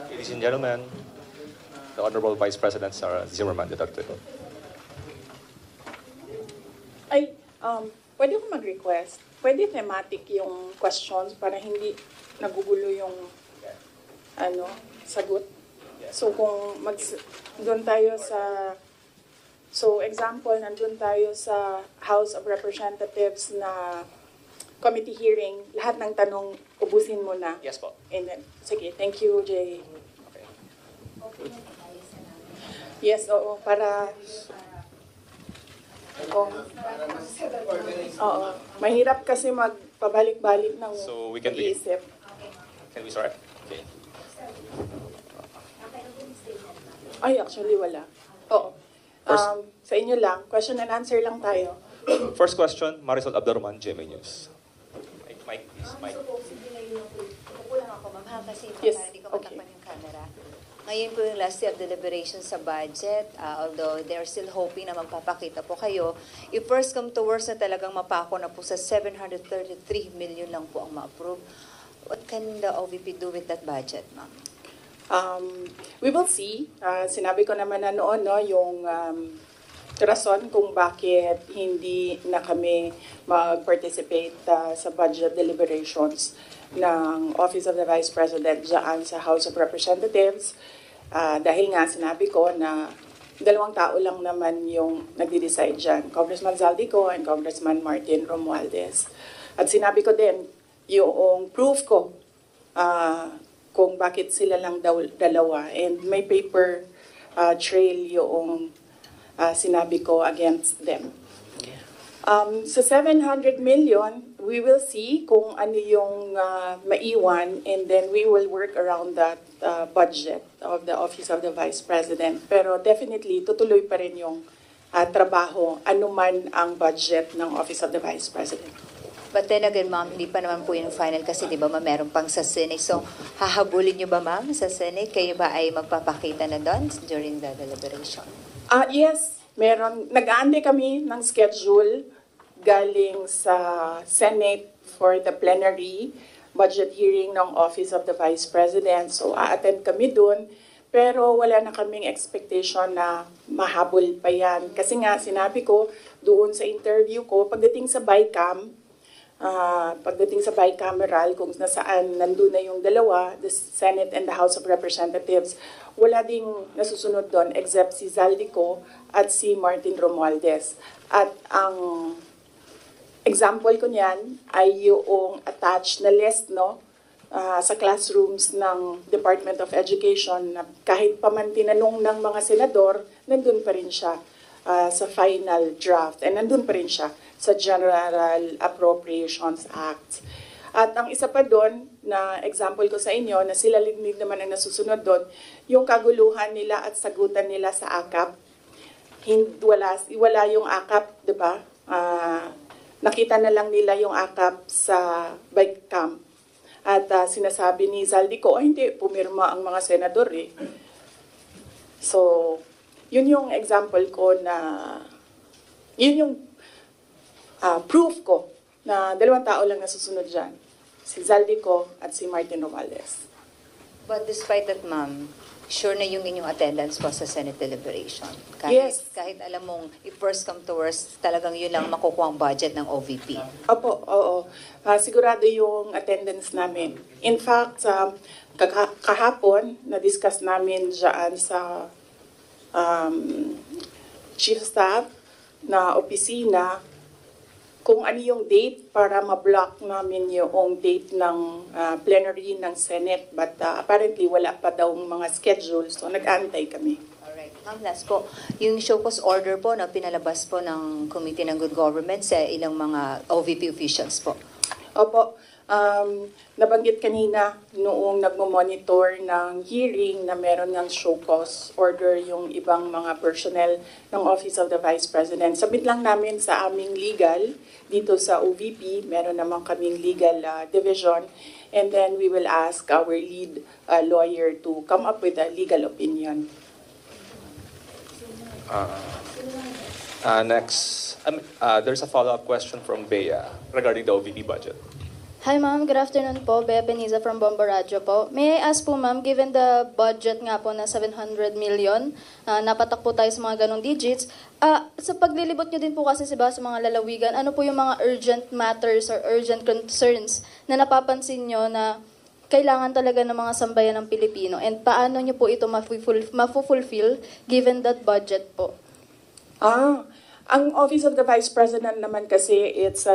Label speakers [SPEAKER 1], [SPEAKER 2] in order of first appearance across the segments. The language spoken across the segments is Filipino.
[SPEAKER 1] Ladies and gentlemen, the Honorable Vice President Sara Zimmerman Duterte.
[SPEAKER 2] Ay, pwede ko mag-request. Pwede thematic yung questions para hindi nagugulo yung sagot. So kung doon tayo sa example, nandun tayo sa House of Representatives na committee hearing, lahat ng tanong ubusin mo na.
[SPEAKER 1] Yes po.
[SPEAKER 2] And then, sige, thank you, Jay.
[SPEAKER 1] Okay.
[SPEAKER 2] Yes, oo, para oo, mahirap kasi magpabalik-balik ng
[SPEAKER 1] So we can be-
[SPEAKER 2] pag-iisip.
[SPEAKER 1] Can we start? Okay.
[SPEAKER 2] Ay, actually, wala. Oo. Sa inyo lang, question and answer lang tayo.
[SPEAKER 1] First question, Marisol Abdurrahman, GMA News. Mike, please. Mike.
[SPEAKER 3] Upo lang ako, ma'am, ha? Kasi
[SPEAKER 2] Yes,
[SPEAKER 3] para hindi ko
[SPEAKER 2] okay.
[SPEAKER 3] matakpan yung camera. Ngayon po yung last day of deliberation sa budget, although they're still hoping na magpapakita po kayo. If first come to worst na talagang mapako na po sa 733 million lang po ang ma-approve, what can the OVP do with that budget, ma'am?
[SPEAKER 2] We will see. Sinabi ko naman na noon, no, yung rason kung bakit hindi na kami mag-participate sa budget deliberations ng Office of the Vice President dyan sa House of Representatives. Dahil nga sinabi ko na dalawang tao lang naman yung nagde-decide dyan, Congressman Zaldico and Congressman Martin Romualdez. At sinabi ko din yung proof ko kung bakit sila lang dalawa. And may paper trail yung sinabi ko against them. Sa 700 million, we will see kung ano yung maiwan, and then we will work around that budget of the Office of the Vice President. Pero definitely, tutuloy pa rin yung trabaho, anuman ang budget ng Office of the Vice President.
[SPEAKER 3] But then again, ma'am, hindi pa naman po yung final kasi di ba, ma'am, meron pang sa Senate. So, hahabulin nyo ba, ma'am, sa Senate? Kayo ba ay magpapakita na doon during the deliberation?
[SPEAKER 2] Yes, meron. Nag-aantay kami ng schedule galing sa Senate for the plenary budget hearing ng Office of the Vice President. So, a-attend kami dun. Pero wala na kaming expectation na mahabol pa yan. Kasi nga, sinabi ko doon sa interview ko, pagdating sa bicameral, kung nasaan nandun na yung dalawa, the Senate and the House of Representatives, wala ding nasusunod doon except si Zaldico at si Martin Romualdez. At ang example ko niyan ay yung attached na list, no, sa classrooms ng Department of Education na kahit pa man tinanong ng mga senador, nandun pa rin siya sa final draft and nandun pa rin siya sa General Appropriations Act. At ang isa pa doon na example ko sa inyo na sila lignig naman ang nasusunod doon, yung kaguluhan nila at sagutan nila sa AKAP. Wala yung AKAP, di ba? Nakita na lang nila yung AKAP sa bike camp. At sinasabi ni Zaldico, hindi, pumirma ang mga senador eh. So, yun yung example ko na, yun yung proof ko na dalawang tao lang nasusunod dyan. Si Zaldico at si Martin Romualdez.
[SPEAKER 3] But despite that, ma'am, sure na yung inyong attendance po sa Senate deliberation.
[SPEAKER 2] Yes.
[SPEAKER 3] Kahit alam mong if first come to worst, talagang yun lang makukuha ang budget ng OVP.
[SPEAKER 2] Opo, oo. Sigurado yung attendance namin. In fact, kahapon, na-discuss namin dyan sa Chief Staff na opisina kung ano yung date para ma-block namin yung date ng plenary ng Senate. But apparently, wala pa daw mga schedule, so nag-antay kami.
[SPEAKER 3] Alright. Ma'am, last po, yung show cause order po na pinalabas po ng Committee ng Good Government sa ilang mga OVP officials po.
[SPEAKER 2] Opo, nabanggit kanina noong nagmo-monitor ng hearing na meron ng show cause order yung ibang mga personnel ng Office of the Vice President. Sabit lang namin sa aming legal dito sa OVP, meron naman kaming legal division, and then we will ask our lead lawyer to come up with a legal opinion.
[SPEAKER 1] Next, there's a follow-up question from Bea regarding the OVP budget.
[SPEAKER 4] Hi ma'am, good afternoon po. Bea Peniza from Bombo Radio po. May I ask po ma'am, given the budget nga po na 700 million, napatak po tayo sa mga ganong digits, sa paglilibot nyo din po kasi sa mga lalawigan, ano po yung mga urgent matters or urgent concerns na napapansin nyo na kailangan talaga ng mga sambayan ng Pilipino, and paano nyo po ito mafulfill given that budget po?
[SPEAKER 2] Ang Office of the Vice President naman kasi, it's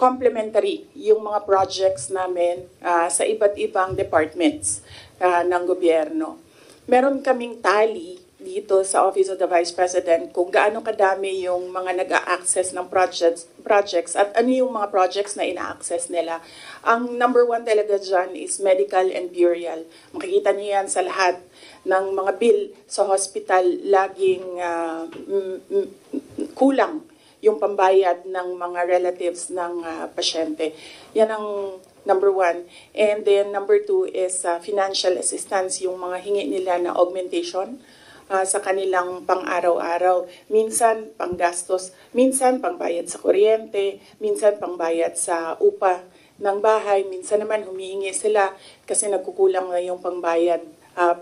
[SPEAKER 2] complementary yung mga projects namin sa iba't ibang departments ng gobyerno. Meron kaming tally dito sa Office of the Vice President kung gaano kadami yung mga nag-a-access ng projects at ano yung mga projects na ina-access nila. Ang number one talaga dyan is medical and burial. Makikita niyo yan sa lahat ng mga bill sa hospital, laging kulang yung pambayad ng mga relatives ng pasyente. Yan ang number one. And then number two is financial assistance, yung mga hingi nila na augmentation sa kanilang pang-araw-araw. Minsan panggastos, minsan pangbayad sa kuryente, minsan pangbayad sa upa ng bahay, minsan naman humihingi sila kasi nagkukulang na yung pangbayad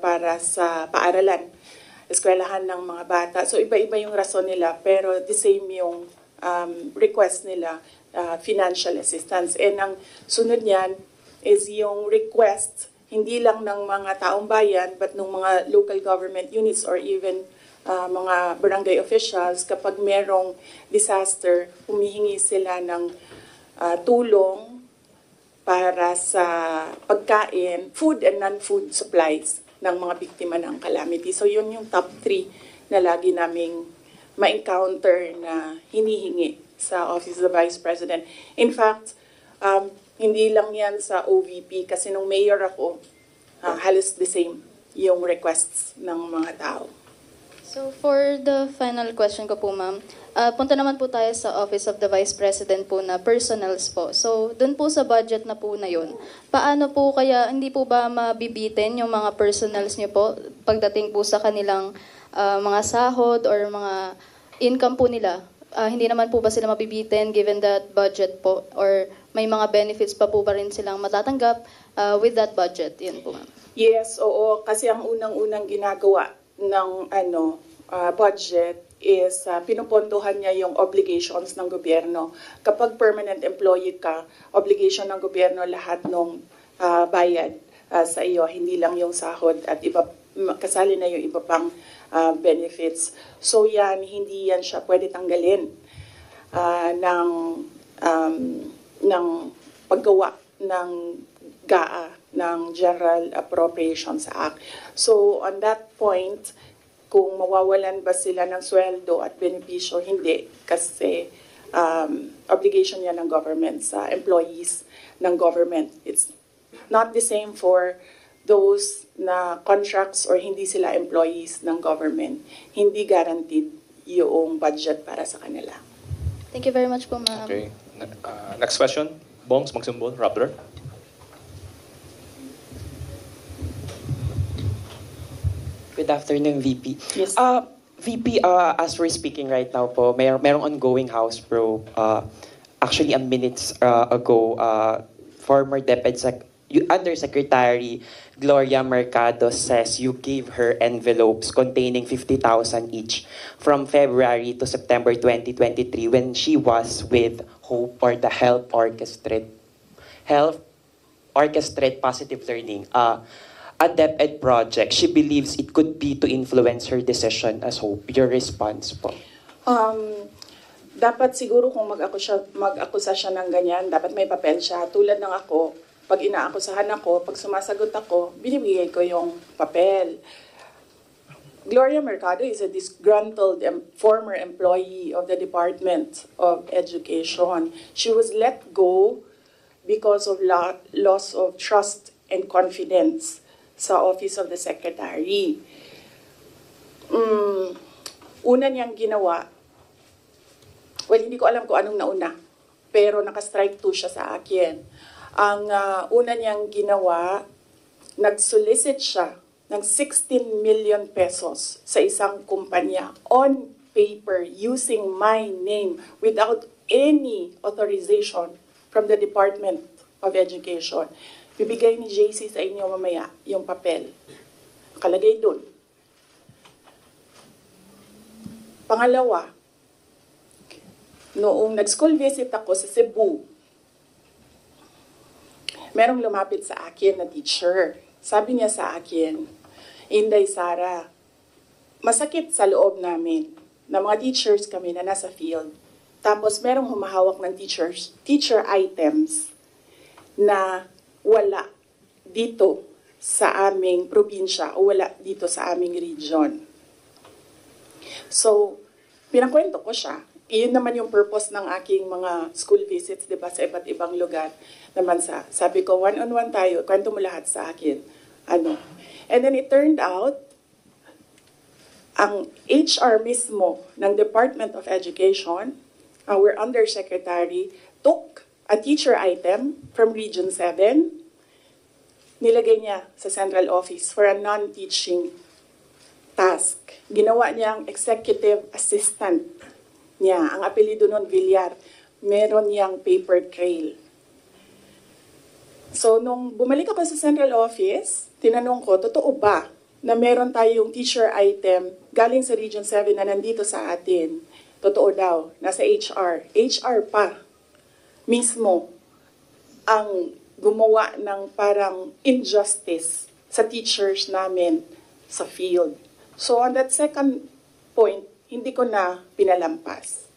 [SPEAKER 2] para sa paaralan, eskwelahan ng mga bata. So iba-iba yung rason nila, pero the same yung request nila, financial assistance. And ang sunod niyan is yung request, hindi lang ng mga taong bayan, but ng mga local government units or even mga barangay officials. Kapag merong disaster, humihingi sila ng tulong para sa pagkain, food and non-food supplies ng mga biktima ng calamity. So yun yung top 3 na lagi naming ma-encounter na hinihingi sa Office of the Vice President. In fact, hindi lang yan sa OVP kasi nung mayor ako, halos the same yung requests ng mga tao.
[SPEAKER 4] So for the final question ko po ma'am, punta naman po tayo sa Office of the Vice President po na personals po. So dun po sa budget na po na yun, paano po kaya, hindi po ba mabibitin yung mga personals nyo po pagdating po sa kanilang mga sahod or mga income po nila? Hindi naman po ba sila mabibitin given that budget po, or may mga benefits pa po ba rin silang matatanggap with that budget? Yun po ma'am.
[SPEAKER 2] Yes, oo. Kasi ang unang-unang ginagawa ng budget is pinupondohan niya yung obligations ng gobyerno. Kapag permanent employee ka, obligation ng gobyerno lahat ng bayad sa iyo, hindi lang yung sahod at iba, kasali na yung iba pang benefits. So yan, hindi yan siya pwede tanggalin ng paggawa ng GAA, ng General Appropriations Act. So on that point, kung mawawalan ba sila ng sweldo at benepisyo, hindi. Kasi obligation yan ng government sa employees ng government. It's not the same for those na contracts or hindi sila employees ng government. Hindi guaranteed yung budget para sa kanila.
[SPEAKER 4] Thank you very much po ma'am.
[SPEAKER 1] Okay. Next question. Bongs Magsumbol, Rappler.
[SPEAKER 5] Good afternoon, VP.
[SPEAKER 2] Yes.
[SPEAKER 5] VP, as we're speaking right now po, merong ongoing House probe. Actually, a minutes ago, former Undersecretary Gloria Mercado says you gave her envelopes containing 50,000 each from February to September 2023 when she was with HOPE, or the Health Orchestrate Positive Learning, a DepEd project. She believes it could be to influence her decision as HOPE. Your response po?
[SPEAKER 2] Dapat siguro kung mag-akusa siya ng ganyan, dapat may papel siya. Tulad ng ako, pag inaakusahan ako, pag sumasagot ako, binibigay ko yung papel. Gloria Mercado is a disgruntled former employee of the Department of Education. She was let go because of loss of trust and confidence sa Office of the Secretary. Una niyang ginawa, well, hindi ko alam kung anong nauna, pero naka-strike 2 siya sa akin. Ang una niyang ginawa, nag-solicit siya ng 16 million pesos sa isang kumpanya on paper using my name without any authorization from the Department of Education. Bibigay ni JC sa inyo mamaya yung papel. Nakalagay dun. Pangalawa, noong nag-school visit ako sa Cebu, merong lumapit sa akin na teacher. Sabi niya sa akin, Inday Sara, masakit sa loob namin na mga teachers kami na nasa field. Tapos merong humahawak ng teacher items na wala dito sa aming probinsya o wala dito sa aming region. So, pinakwento ko siya. Iyon naman yung purpose ng aking mga school visits, di ba, sa iba't ibang lugar naman sabi ko, one-on-one tayo, kwento mo lahat sa akin. And then it turned out, ang HR mismo ng Department of Education, our undersecretary, took a teacher item from Region 7, nilagay niya sa central office for a non-teaching task. Ginawa niyang executive assistant niya. Ang apelido nun, Villar. Meron niyang paper trail. So, nung bumalik ako sa central office, tinanong ko, totoo ba na meron tayong teacher item galing sa Region 7 na nandito sa atin? Totoo daw, nasa HR. HR pa mismo ang gumawa ng parang injustice sa teachers namin sa field. So on that second point, hindi ko na pinalampas.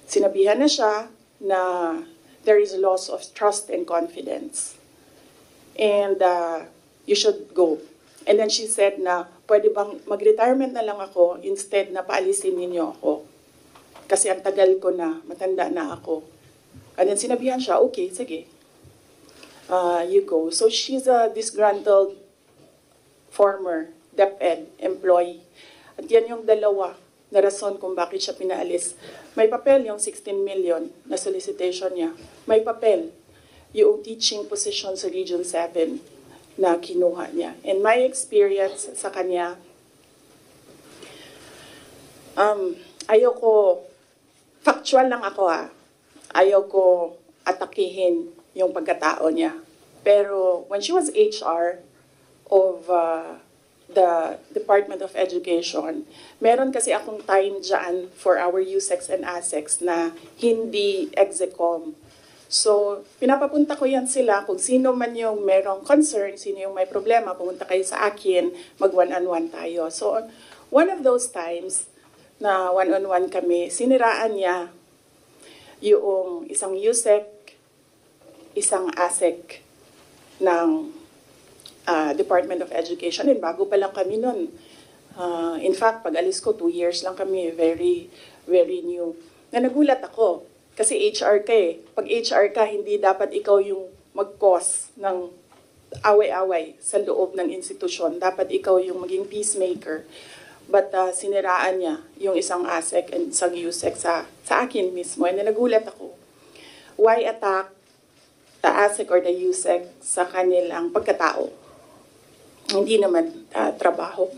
[SPEAKER 2] Sinabihan na siya na there is loss of trust and confidence. And you should go. And then she said na, pwede bang mag-retirement na lang ako instead na paalisin ninyo ako. Kasi ang tagal ko na, matanda na ako. And then sinabihan siya, okay, sige. You go. So she's a disgruntled former DepEd employee. At yan yung dalawa na rason kung bakit siya pinaalis. May papel yung 16 million na solicitation niya. May papel yung teaching position sa Region 7 na kinuha niya. And my experience sa kanya, ayoko, factual lang ako ayoko atakihin yung pagkatao niya. Pero when she was HR of the Department of Education, meron kasi akong time dyan for our USEX and ASEX na hindi execom. So, pinapapunta ko yan sila kung sino man yung merong concern, sino yung may problema, pumunta kayo sa akin, mag one-on-one tayo. So, one of those times na one-on-one kami, siniraan niya yung isang USEC, isang ASEC ng Department of Education. And bago pa lang kami nun. In fact, pag alis ko, 2 years lang kami, very, very new. Na nagulat ako, kasi HR ka eh. Pag HR ka, hindi dapat ikaw yung mag-cause ng away-away sa loob ng institusyon. Dapat ikaw yung maging peacemaker. But siniraan niya yung isang ASEC and isang USEC sa akin mismo. And nagulat ako. Why attack the ASEC or the USEC sa kanilang pagkatao? Hindi naman trabaho.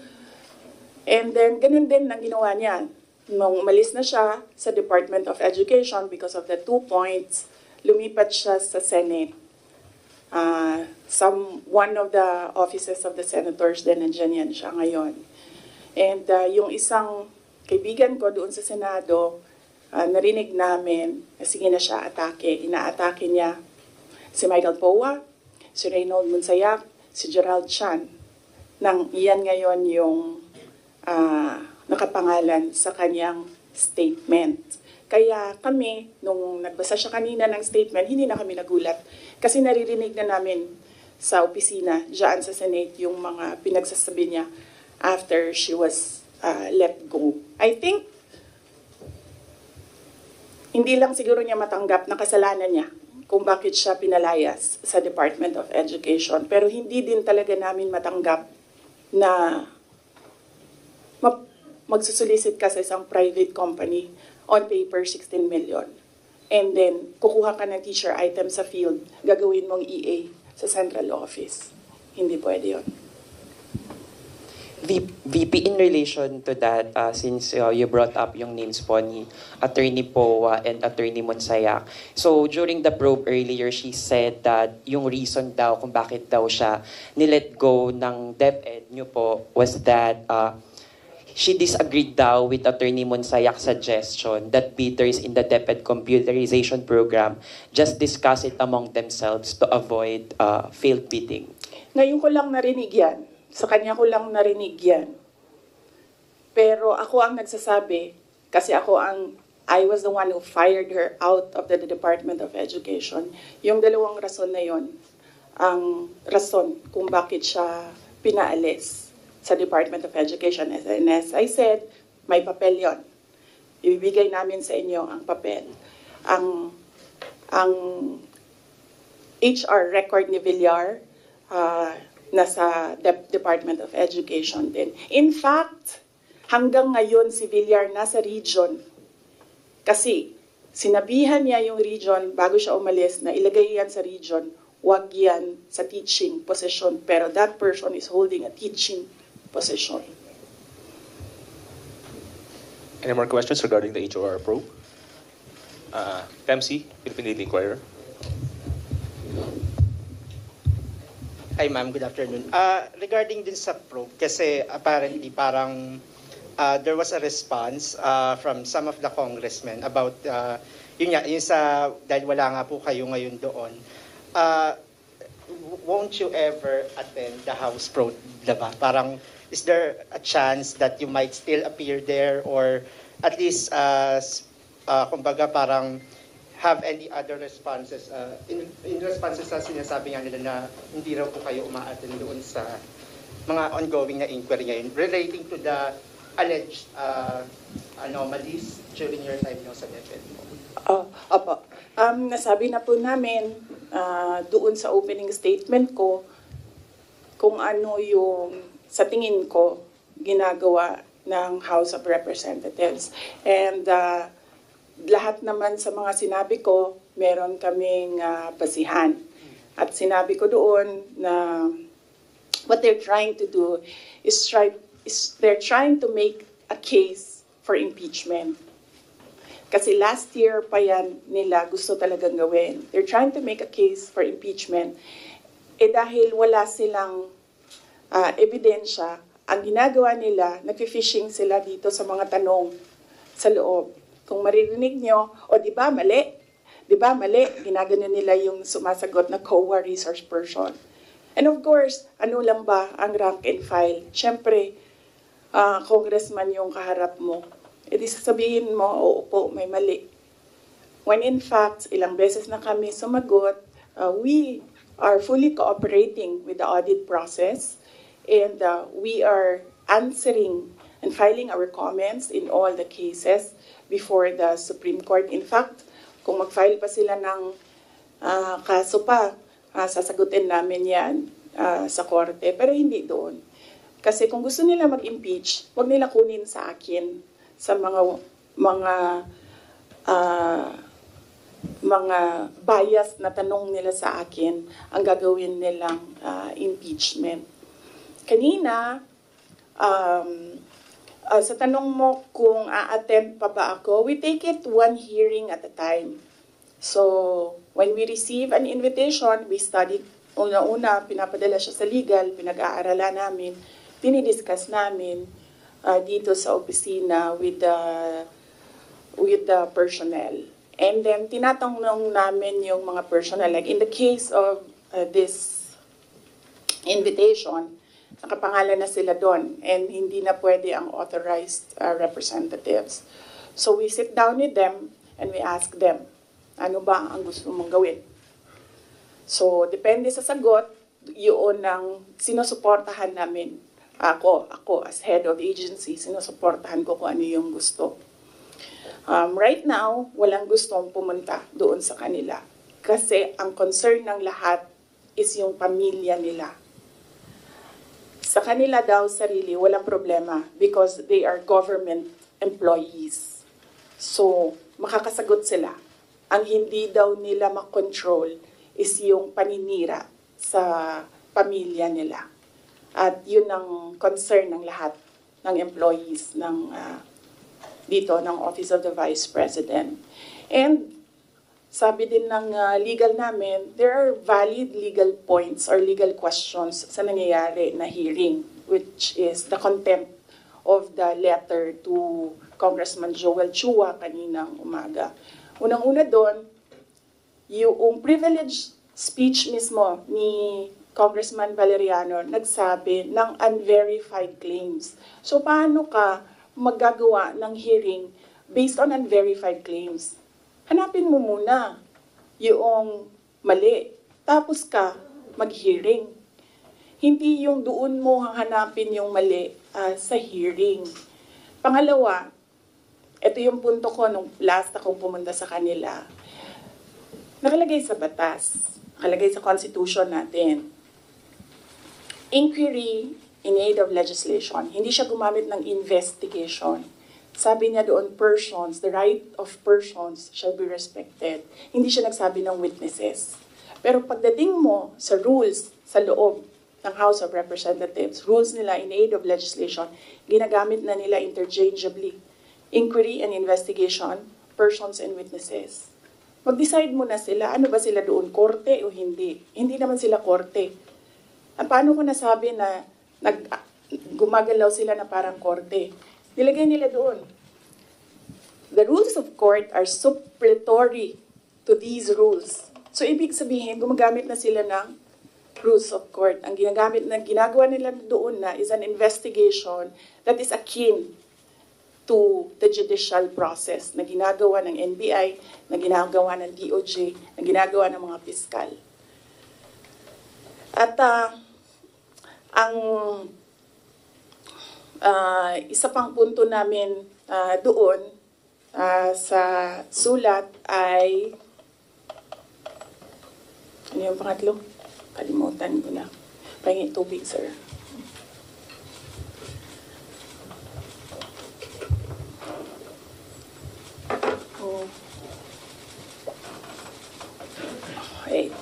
[SPEAKER 2] And then, ganun din ang ginawa niya. Nung umalis na siya sa Department of Education because of the 2 points, lumipat siya sa Senate. One of the offices of the senators din, nandiyan yan siya ngayon. And yung isang kaibigan ko doon sa Senado, narinig namin na sige na siya atake. Inaatake niya si Michael Poa, si Reynold Monsayak, si Gerald Chan. Nang iyan ngayon yung nakapangalan sa kanyang statement. Kaya kami, nung nagbasa siya kanina ng statement, hindi na kami nagulat. Kasi naririnig na namin sa opisina, dyan sa Senate, yung mga pinagsasabi niya after she was let go. I think, hindi lang siguro niya matanggap na kasalanan niya kung bakit siya pinalayas sa Department of Education. Pero hindi din talaga namin matanggap na magsusulisit ka sa isang private company on paper 16 million. And then, kukuha ka ng teacher item sa field, gagawin mong EA sa central office. Hindi pwede yun.
[SPEAKER 5] VP, in relation to that, since you brought up yung names po ni Attorney Poa and Attorney Monsayak. So during the probe earlier, she said that yung reason daw kung bakit daw siya nilet go ng DepEd nyo po was that she disagreed daw with Attorney Monsayak's suggestion that bidders in the DepEd computerization program just discuss it among themselves to avoid failed bidding.
[SPEAKER 2] Ngayon ko lang narinig yan. Sa kanya ko lang narinig yan. Pero ako ang nagsasabi, kasi I was the one who fired her out of the Department of Education. Yung dalawang rason na yon, ang rason kung bakit siya pinaalis sa Department of Education. And as I said, may papel yon. Ibibigay namin sa inyo ang papel. Ang HR record ni Villar, nasa Department of Education din. In fact, hanggang ngayon si Villar nasa region. Kasi sinabihan niya yung region bago siya umalis na ilagay yan sa region, wag yan sa teaching position. Pero that person is holding a teaching position.
[SPEAKER 1] Any more questions regarding the HOR probe? MC, Philippine Daily Inquirer.
[SPEAKER 6] Hi ma'am, good afternoon. Regarding din sa probe, kasi apparently parang there was a response from some of the congressmen about, yun sa, dahil wala nga po kayo ngayon doon, won't you ever attend the House probe, diba? Parang, is there a chance that you might still appear there or at least, kumbaga parang, have any other responses in responses sa sinasabi nga nila na hindi raw po kayo umaattend doon sa mga ongoing na inquiry ngayon relating to the alleged anomalies during your time no, sa DepEd?
[SPEAKER 2] Opo. Nasabi na po namin doon sa opening statement ko kung ano yung sa tingin ko ginagawa ng House of Representatives. And lahat naman sa mga sinabi ko, meron kaming basihan. At sinabi ko doon na what they're trying to do is they're trying to make a case for impeachment. Kasi last year pa yan nila gusto talagang gawin. They're trying to make a case for impeachment. Dahil wala silang ebidensya, ang ginagawa nila, nag-fishing sila dito sa mga tanong sa loob. Kung maririnig nyo, di ba mali? Di ba mali? Ginagano nila yung sumasagot na COA resource person. And of course, ano lang ba ang rank and file? Siyempre, congressman yung kaharap mo. Di sasabihin mo, oo po, may mali. When in fact, ilang beses na kami sumagot, we are fully cooperating with the audit process and we are answering and filing our comments in all the cases before the Supreme Court. In fact, kung mag-file pa sila ng kaso pa, sasagutin namin yan sa korte. Pero hindi doon. Kasi kung gusto nila mag-impeach, wag nila kunin sa akin sa mga bias na tanong nila sa akin ang gagawin nilang impeachment. Kanina, sa tanong mo kung a-attend pa ba ako, we take it one hearing at a time. So, when we receive an invitation, we study, una-una, pinapadala siya sa legal, pinag-aaralan namin, dinidiscuss namin dito sa opisina with the personnel. And then, tinatanong namin yung mga personnel. Like in the case of this invitation, nakapangalan na sila doon and hindi na pwede ang authorized representatives. So we sit down with them and we ask them, ano ba ang gusto mong gawin? So depende sa sagot, yun ang sinusuportahan namin. Ako as head of agency, sinusuportahan ko kung ano yung gusto. Right now, walang gustong pumunta doon sa kanila. Kasi ang concern ng lahat is yung pamilya nila. Sa kanila daw sarili, walang problema because they are government employees. So, makakasagot sila. Ang hindi daw nila makontrol is yung paninira sa pamilya nila. At yun ang concern ng lahat ng employees ng dito ng Office of the Vice President. And sabi din ng legal namin, there are valid legal points or legal questions sa nangyayari na hearing, which is the contempt of the letter to Congressman Joel Chua kaninang umaga. Unang-una doon, yung privileged speech mismo ni Congressman Valeriano nagsabi ng unverified claims. So paano ka maggagawa ng hearing based on unverified claims? Hanapin mo muna yung mali, tapos ka mag-hearing. Hindi yung doon mo hanapin yung mali sa hearing. Pangalawa, ito yung punto ko nung last akong pumunta sa kanila. Nakalagay sa batas, nakalagay sa constitution natin. Inquiry in aid of legislation. Hindi siya gumamit ng investigation. Sabi niya doon, persons, the right of persons shall be respected. Hindi siya nagsabi ng witnesses. Pero pagdating mo sa rules sa loob ng House of Representatives, rules nila in aid of legislation, ginagamit na nila interchangeably. Inquiry and investigation, persons and witnesses. Mag-decide muna sila, ano ba sila doon, korte o hindi? Hindi naman sila korte. Paano ko nasabi na gumagalaw sila na parang korte? Nilagay nila doon. The rules of court are supplementary to these rules. So, ibig sabihin, gumagamit na sila ng rules of court. Ang ginagawa nila doon na is an investigation that is akin to the judicial process na ginagawa ng NBI, na ginagawa ng DOJ, na ginagawa ng mga piskal. At ang isa pang punto namin doon sa sulat ay, ano yung pangatlo? Kalimutan ko na. Pahingi tubig, sir. Okay.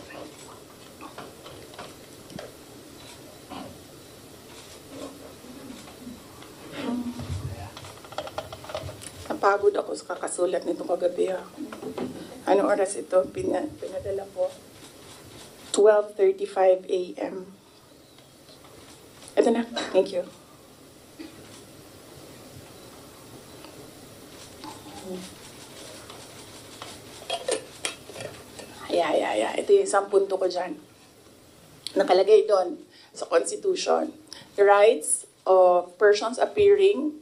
[SPEAKER 2] Napagod ako sa kakasulat nito kagabi. Ano oras ito? Pinadala ko. 12:35 a.m. Ito na. Thank you. Ito yung isang punto ko dyan. Nakalagay doon sa Constitution. The rights of persons appearing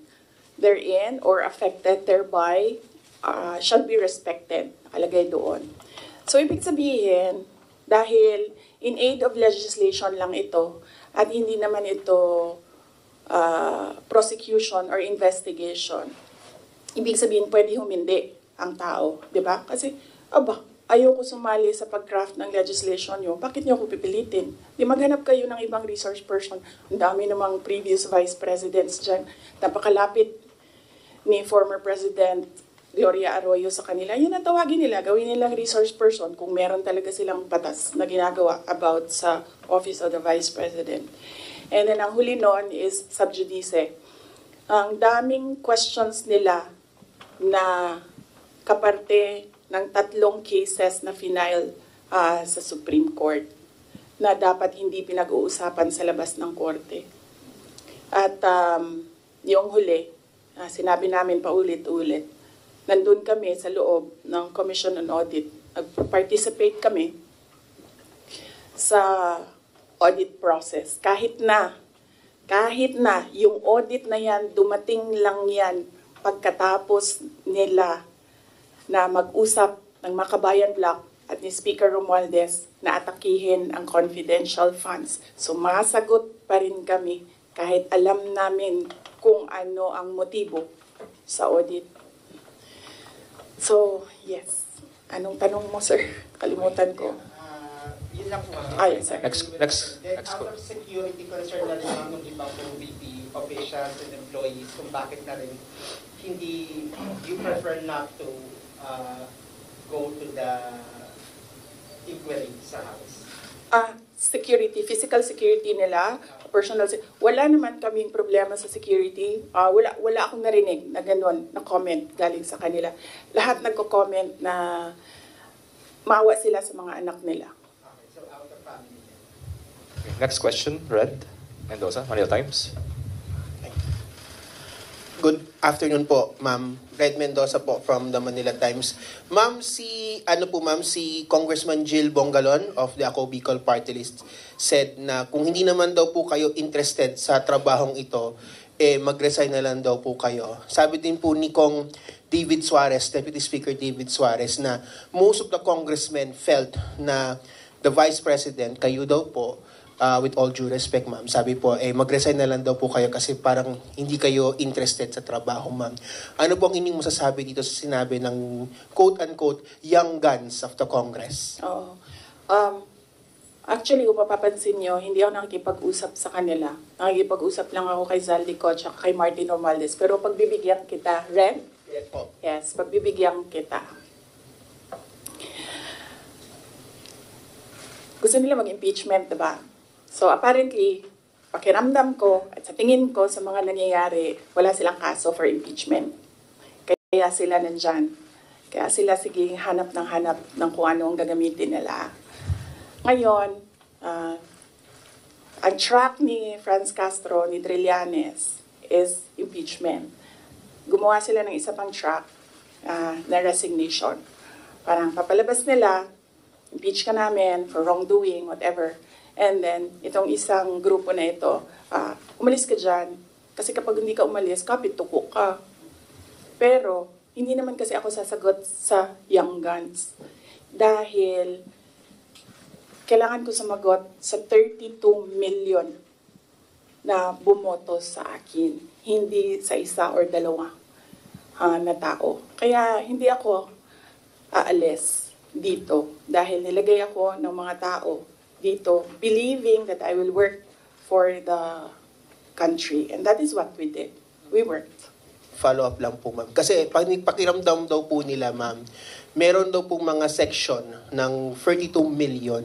[SPEAKER 2] therein or affected thereby shall be respected. Nakalagay doon. So, ibig sabihin, dahil in aid of legislation lang ito, at hindi naman ito prosecution or investigation, ibig sabihin, pwede humindi ang tao. Diba? Kasi, ayoko sumali sa pag-craft ng legislation nyo, bakit nyo ako pipilitin? Di maghanap kayo ng ibang resource person. Ang dami namang previous vice presidents dyan. Napakalapit ni former President Gloria Arroyo sa kanila. Yun ang tawagin nila, gawin nilang resource person kung meron talaga silang batas na ginagawa about sa Office of the Vice President. And then ang huli noon is sub judice. Ang daming questions nila na kaparte ng 3 cases na final sa Supreme Court na dapat hindi pinag-uusapan sa labas ng korte. At yung huli, sinabi namin paulit-ulit, nandun kami sa loob ng Commission on Audit. Nag-participate kami sa audit process. Kahit na yung audit na yan, dumating lang yan pagkatapos nila na mag-usap ng Makabayan Block at ni Speaker Romualdez na atakihin ang confidential funds. Sumasagot pa rin kami kahit alam namin kung ano ang motibo sa audit. So, yes. Anong tanong mo, sir? Kalimutan ko.
[SPEAKER 6] Yun lang po.
[SPEAKER 2] Yes, sir.
[SPEAKER 1] Next
[SPEAKER 6] Out of security concern na rin ng ibang VP officials and employees kung bakit na rin hindi, you prefer not to go to the inquiry sa House?
[SPEAKER 2] Security, physical security nila, personal, wala naman kaming problema sa security. Wala akong narinig na gano'n, na comment galing sa kanila. Lahat nagko-comment na maawa sila sa mga anak nila.
[SPEAKER 1] Next question, Red Mendoza, Manila Times.
[SPEAKER 7] Good afternoon po, Ma'am. Red Mendoza po from the Manila Times. Ma'am, si Congressman Jill Bongalon of the Ako Bicol Party List said na kung hindi naman daw po kayo interested sa trabahong ito, mag-resign na lang daw po kayo. Sabi din po ni Kong David Suarez, Deputy Speaker David Suarez, na most of the congressmen felt na the Vice President, kayo daw po, with all due respect, ma'am, sabi po, mag-resign na lang daw po kayo kasi parang hindi kayo interested sa trabaho, ma'am. Ano po ang inyong masasabi dito sa sinabi ng quote-unquote young guns of the Congress?
[SPEAKER 2] Oo. Actually, kung mapapansin nyo, hindi ako nakikipag-usap sa kanila. Nakikipag-usap lang ako kay Zaldico at kay Martin Romualdez. Pero pagbibigyan kita, Ren?
[SPEAKER 7] Yes po.
[SPEAKER 2] Yes, pagbibigyan kita. Gusto nila mag-impeachment, diba? So apparently, pakiramdam ko at sa tingin ko sa mga nangyayari, wala silang kaso for impeachment. Kaya sila nandyan. Kaya sila sige hanap ng kung ano ang gagamitin nila. Ngayon, ang track ni Franz Castro, ni Trillanes, is impeachment. Gumawa sila ng isa pang track na resignation. Parang papalabas nila, impeach ka namin for wrongdoing, whatever. And then, itong isang grupo na ito, umalis ka dyan. Kasi kapag hindi ka umalis, kapit tuko ka. Pero, hindi naman kasi ako sasagot sa young guns. Dahil, kailangan ko sumagot sa 32 million na bumoto sa akin. Hindi sa isa or dalawa na tao. Kaya, hindi ako aalis dito. Dahil nilagay ako ng mga tao dito, believing that I will work for the country. And that is what we did. We worked.
[SPEAKER 7] Follow-up lang po, ma'am. Kasi pakiramdam daw po nila, ma'am, meron daw po mga section ng 32 million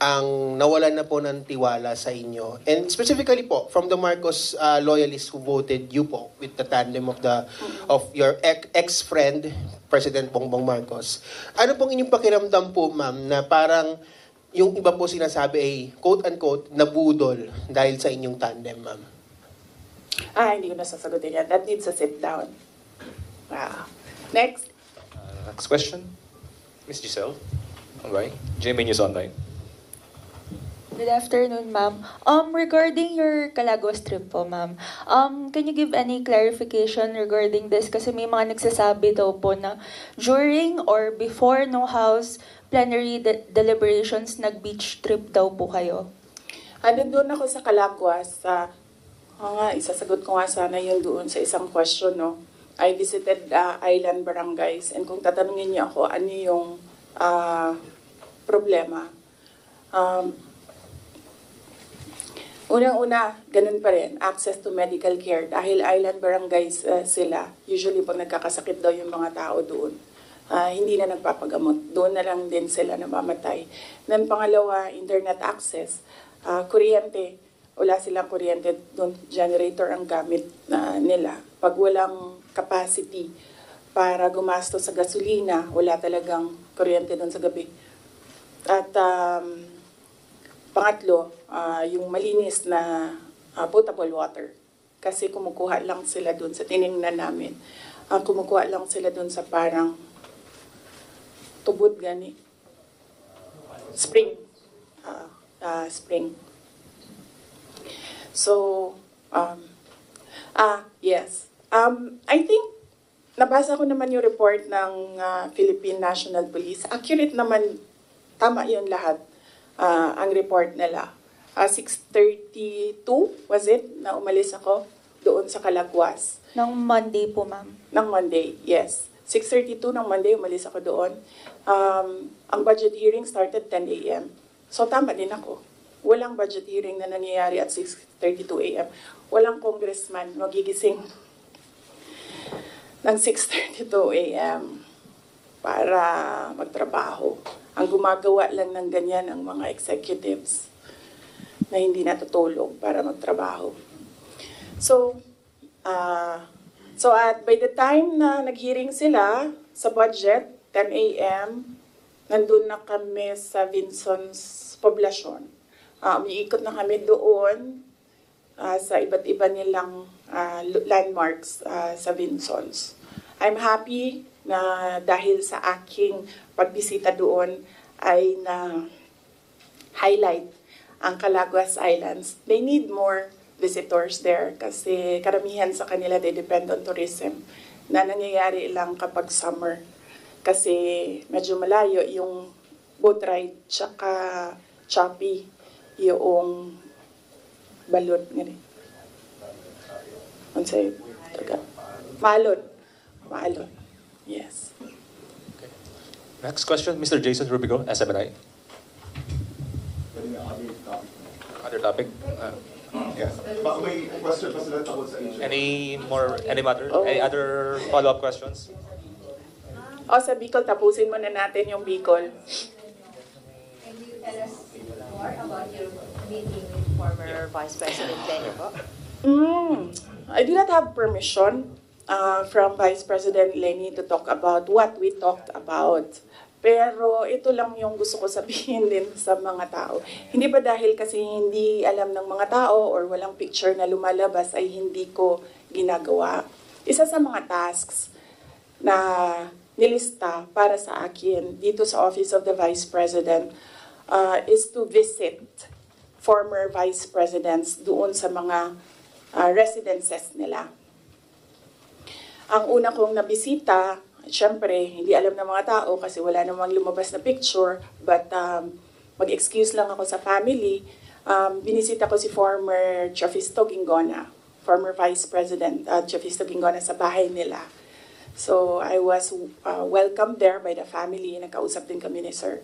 [SPEAKER 7] ang nawalan na po ng tiwala sa inyo. And specifically po, from the Marcos loyalists who voted you po with the tandem of your ex-friend, President Bongbong Marcos. Ano pong inyong pakiramdam po, ma'am, na parang yung iba po sinasabi ay quote-unquote nabudol dahil sa inyong tandem, ma'am?
[SPEAKER 2] Hindi ko nasasagutin yan. That needs a sit down. Wow. Next.
[SPEAKER 1] Next question, Miss Giselle. Okay. GMA News Online.
[SPEAKER 8] Good afternoon, ma'am. Regarding your Calagos trip po, ma'am, can you give any clarification regarding this? Kasi may mga nagsasabi daw po na during or before no House plenary deliberations, nag-beach trip daw po kayo.
[SPEAKER 2] Doon ako sa Calaguas. Isasagot ko nga sana yun doon sa isang question, no? I visited island barangays, and kung tatanungin niyo ako ano yung problema, unang-una, ganun pa rin, access to medical care. Dahil island barangays sila, usually pag nagkakasakit daw yung mga tao doon, hindi na nagpapagamot. Doon na lang din sila namamatay. Then pangalawa, internet access. Kuryente. Wala silang kuryente doon. Generator ang gamit nila. Pag walang capacity para gumasto sa gasolina, wala talagang kuryente doon sa gabi. At pangatlo, yung malinis na potable water. Kasi kumukuha lang sila doon sa tiningnan namin. Kumukuha lang sila doon sa parang tubod gani. Spring. Spring. So, yes. I think, nabasa ko naman yung report ng Philippine National Police. Accurate naman, tama yun lahat, ang report nila. 6:32, was it, na umalis ako doon sa Calaguas.
[SPEAKER 8] Nung Monday po, ma'am.
[SPEAKER 2] Ng Monday, yes. 6:32 ng Monday, umalis ako doon. Ang budget hearing started 10 a.m. So tama din ako. Walang budget hearing na nangyayari at 6:32 a.m. Walang congressman magigising ng 6:32 a.m. para magtrabaho. Ang gumagawa lang ng ganyan ang mga executives. na hindi natutulog para magtrabaho. So, by the time na nag-hearing sila sa budget, 10 a.m., nandun na kami sa Vinson's poblasyon. Umiikot na kami doon sa iba't iba nilang landmarks sa Vinson's. I'm happy na dahil sa aking pagbisita doon ay na-highlight ang Calaguas Islands. They need more visitors there kasi karamihan sa kanila they depend on tourism na nangyayari lang kapag summer kasi medyo malayo yung boat ride tsaka choppy yung balot nga rin. Ano sa'yo? Maalon. Yes.
[SPEAKER 1] Next question, Mr. Jason Rubico, SMNI. Other topic?
[SPEAKER 9] Yes. Baka may question pa sila tungkol sa Asia.
[SPEAKER 1] Any other follow-up questions?
[SPEAKER 2] Sa Bicol, tapusin muna natin yung Bicol.
[SPEAKER 3] Can you tell us more about your meeting with former Vice President Lenny po?
[SPEAKER 2] I do not have permission from Vice President Lenny to talk about what we talked about. Pero ito lang yung gusto ko sabihin din sa mga tao. Hindi ba dahil kasi hindi alam ng mga tao or walang picture na lumalabas ay hindi ko ginagawa. Isa sa mga tasks na nilista para sa akin dito sa Office of the Vice President is to visit former Vice Presidents doon sa mga residences nila. Ang una kong nabisita, syempre, hindi alam ng mga tao kasi wala namang lumabas na picture, but mag-excuse lang ako sa family. Binisita ko si former Chafisto Gingona, former Vice President Chafisto Gingona sa bahay nila. So I was welcomed there by the family. Nakausap din kami ni Sir.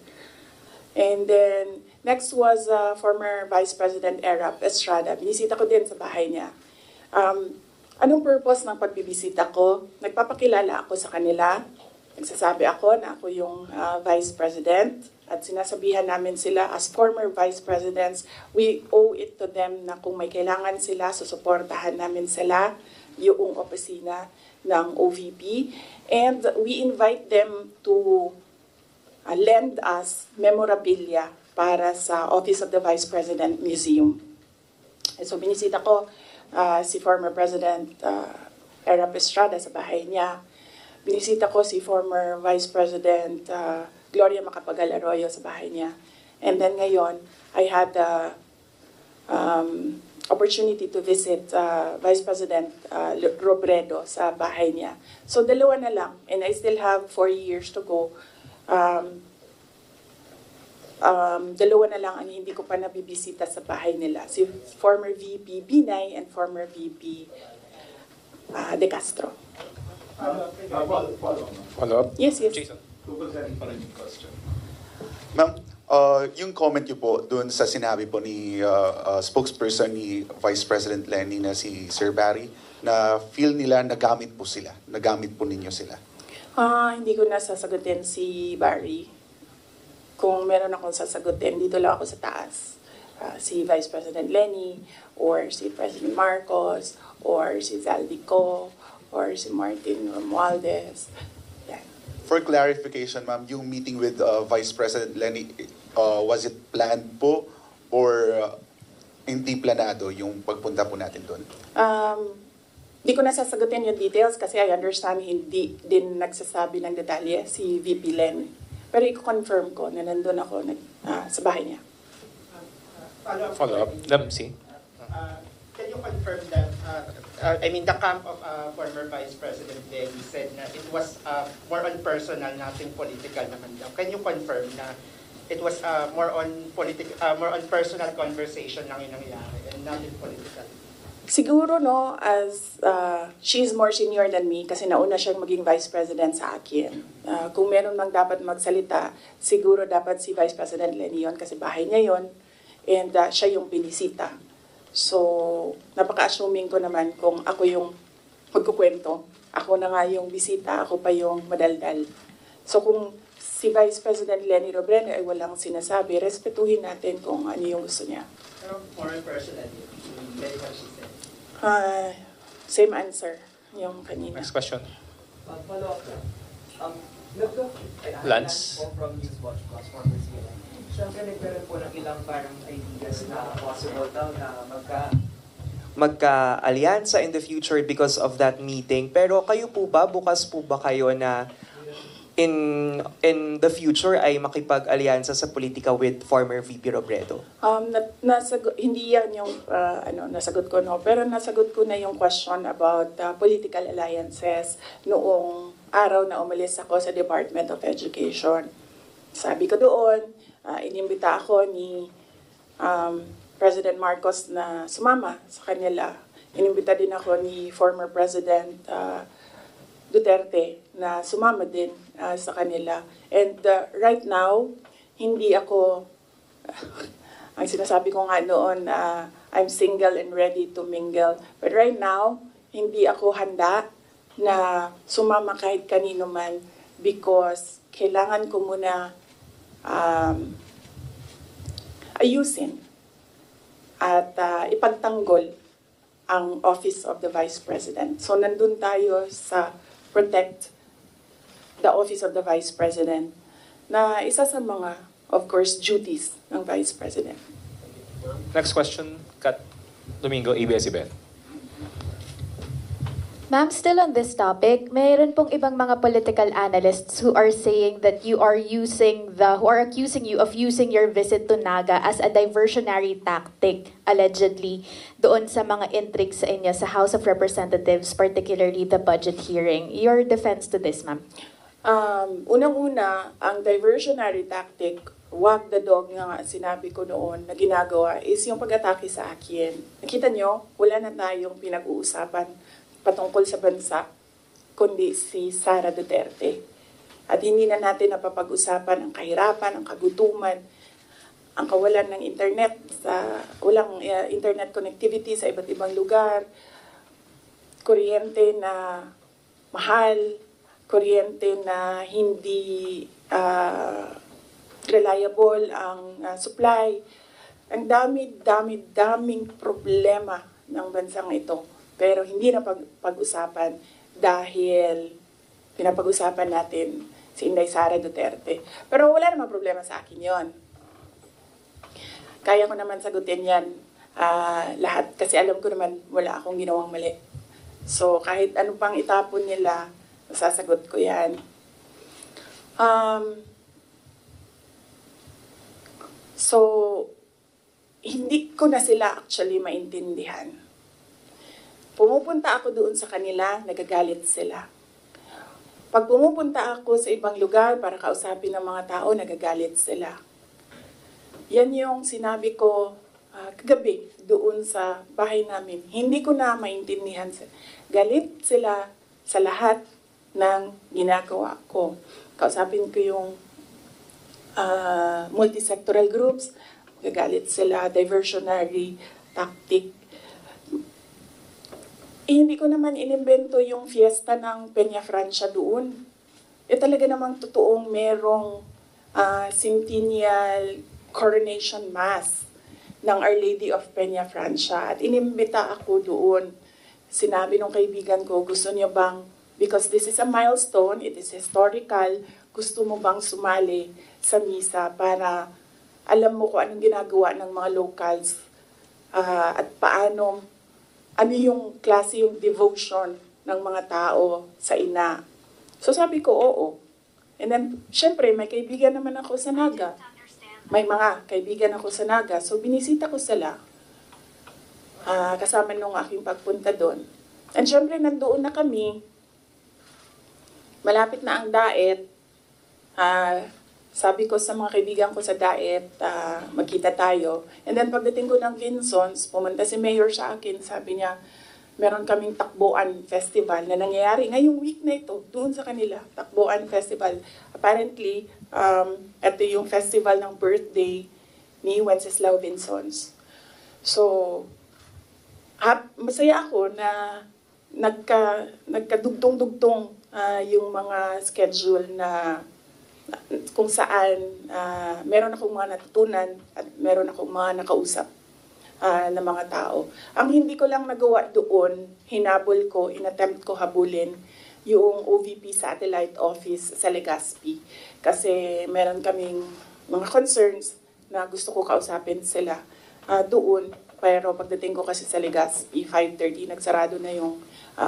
[SPEAKER 2] And then, next was former Vice President Erap Estrada. Binisita ko din sa bahay niya. Anong purpose ng pagbibisita ko? Nagpapakilala ako sa kanila. Nagsasabi ako na ako yung Vice President. At sinasabihan namin sila as former Vice Presidents, we owe it to them na kung may kailangan sila, susuportahan namin sila, yung opisina ng OVP. And we invite them to lend us memorabilia para sa Office of the Vice President Museum. So binisita ko si former President Erap Estrada sa bahay niya. Binisita ko si former Vice President Gloria Macapagal Arroyo sa bahay niya. And then ngayon, I had the opportunity to visit Vice President Robredo sa bahay niya. So dalawa na lang, and I still have 4 years to go. Dalawa na lang ang hindi ko pa nabibisita sa bahay nila. Si former VP Binay and former VP De Castro.
[SPEAKER 9] Follow-up?
[SPEAKER 2] Yes.
[SPEAKER 1] Jason.
[SPEAKER 9] Tungkol sa pa rin yung question. Ma'am, yung comment niyo po doon sa sinabi po ni spokesperson ni Vice President Lenny na si Sir Barry, na feel nila nagamit po ninyo sila.
[SPEAKER 2] Hindi ko na sasagutin si Barry. Kung meron akong sasagutin, dito lang ako sa taas. Si Vice President Lenny, or si President Marcos, or si Zaldico, or si Martin Romualdez. Yan.
[SPEAKER 9] For clarification, ma'am, yung meeting with Vice President Lenny, was it planned po or hindi planado yung pagpunta po natin doon?
[SPEAKER 2] Di ko na sasagutin yung details kasi I understand hindi din nagsasabi ng detalye si VP Len. Pero i-confirm ko na nandun ako sa bahay niya.
[SPEAKER 1] Follow-up. C.
[SPEAKER 6] Can you confirm that, the camp of former Vice President Lenny said na it was more on personal, nothing political naman daw. Can you confirm na it was more on personal conversation lang yung nangyari and nothing political?
[SPEAKER 2] Siguro, as she's more senior than me kasi nauna siyang maging Vice President sa akin. Kung meron mang dapat magsalita, siguro dapat si Vice President Lenny yun kasi bahay niya yun and siya yung binisita. So, napaka-assuming ko naman kung ako yung magkukwento. Ako na nga yung bisita, ako pa yung madaldal. So, kung si Vice President Lenny Robredo ay walang sinasabi, respetuhin natin kung ano yung gusto niya.
[SPEAKER 10] Foreign President, medical assistant.
[SPEAKER 2] Same answer yung kanina.
[SPEAKER 1] Next question.
[SPEAKER 10] Follow-up lang.
[SPEAKER 1] Lance?
[SPEAKER 10] Po from Newswatch Plus for New Zealand. Siyempre, nagkaroon po ng ilang parang ideas na possible daw na
[SPEAKER 5] magka-alyansa in the future because of that meeting. Pero kayo po ba, bukas po ba kayo na in the future ay makipag-alyansa sa politika with former VP Robredo?
[SPEAKER 2] Hindi yan yung nasagot ko, no? Pero nasagot ko na yung question about political alliances noong araw na umalis ako sa Department of Education. Sabi ko doon, inimbita ako ni President Marcos na sumama sa kanila. Inimbita din ako ni former President Duterte na sumama din sa kanila. And right now, hindi ako, ang sinasabi ko nga noon, I'm single and ready to mingle. But right now, hindi ako handa na sumama kahit kanino man because kailangan ko muna ayusin at ipagtanggol ang Office of the Vice President. So nandun tayo sa protect the Office of the Vice President na isa sa mga, of course, duties ng Vice President.
[SPEAKER 1] Next question, Kat Domingo, ABS-CBN.
[SPEAKER 11] Ma'am, still on this topic, mayroon pong ibang mga political analysts who are saying that who are accusing you of using your visit to Naga as a diversionary tactic, allegedly, doon sa mga intrigues sa inyo sa House of Representatives, particularly the budget hearing. Your defense to this, ma'am?
[SPEAKER 2] Unang-una, ang diversionary tactic, wag the dog nga sinabi ko noon na ginagawa is yung pag-atake sa akin. Nakita nyo, wala na tayong pinag-uusapan patungkol sa bansa, kundi si Sara Duterte. At hindi na natin napapag-usapan ang kahirapan, ang kagutuman, ang kawalan ng internet, walang internet connectivity sa iba't ibang lugar, kuryente na mahal, kuryente na hindi reliable ang supply. Ang daming problema ng bansang ito. Pero hindi na pag-usapan dahil pinapag-usapan natin si Inday Sara Duterte. Pero wala namang problema sa akin yon. Kaya ko naman sagutin yan lahat kasi alam ko naman wala akong ginawang mali. So kahit ano pang itapon nila, masasagot ko yan. So hindi ko na sila actually maintindihan. Pumupunta ako doon sa kanila, nagagalit sila. Pag pumupunta ako sa ibang lugar para kausapin ng mga tao, nagagalit sila. Yan yung sinabi ko kagabi doon sa bahay namin. Hindi ko na maintindihan. Galit sila sa lahat ng ginagawa ko. Kausapin ko yung multisectoral groups, nagagalit sila, diversionary tactic. Hindi ko naman inimbento yung fiesta ng Peña Francia doon. Talaga namang totoong merong centennial coronation mass ng Our Lady of Peña Francia. At inimbita ako doon. Sinabi ng kaibigan ko, gusto niyo bang, because this is a milestone, it is historical, gusto mo bang sumali sa misa para alam mo kung anong ginagawa ng mga locals at paano ano yung klase yung devotion ng mga tao sa ina. So sabi ko, oo. And then, syempre, may kaibigan naman ako sa Naga. May mga kaibigan ako sa Naga. So binisita ko sila. Kasama nung aking pagpunta doon. And syempre, nandoon na kami. Malapit na ang daet. Sabi ko sa mga kaibigan ko sa daet, magkita tayo. And then pagdating ko ng Vinsons, pumunta si Mayor sa akin, sabi niya, meron kaming Takbuan Festival na nangyayari ngayong week na ito, doon sa kanila, Takbuan Festival. Apparently, ito yung festival ng birthday ni Wenceslao Vinsons. So, masaya ako na nagkadugtong-dugtong yung mga schedule na kung saan meron akong mga natutunan at meron akong mga nakausap. ng mga tao. Ang hindi ko lang nagawa doon, hinabol ko, inattempt ko habulin yung OVP Satellite Office sa Legazpi. Kasi meron kaming mga concerns na gusto ko kausapin sila doon. Pero pagdating ko kasi sa Legazpi, 5:30, nagsarado na yung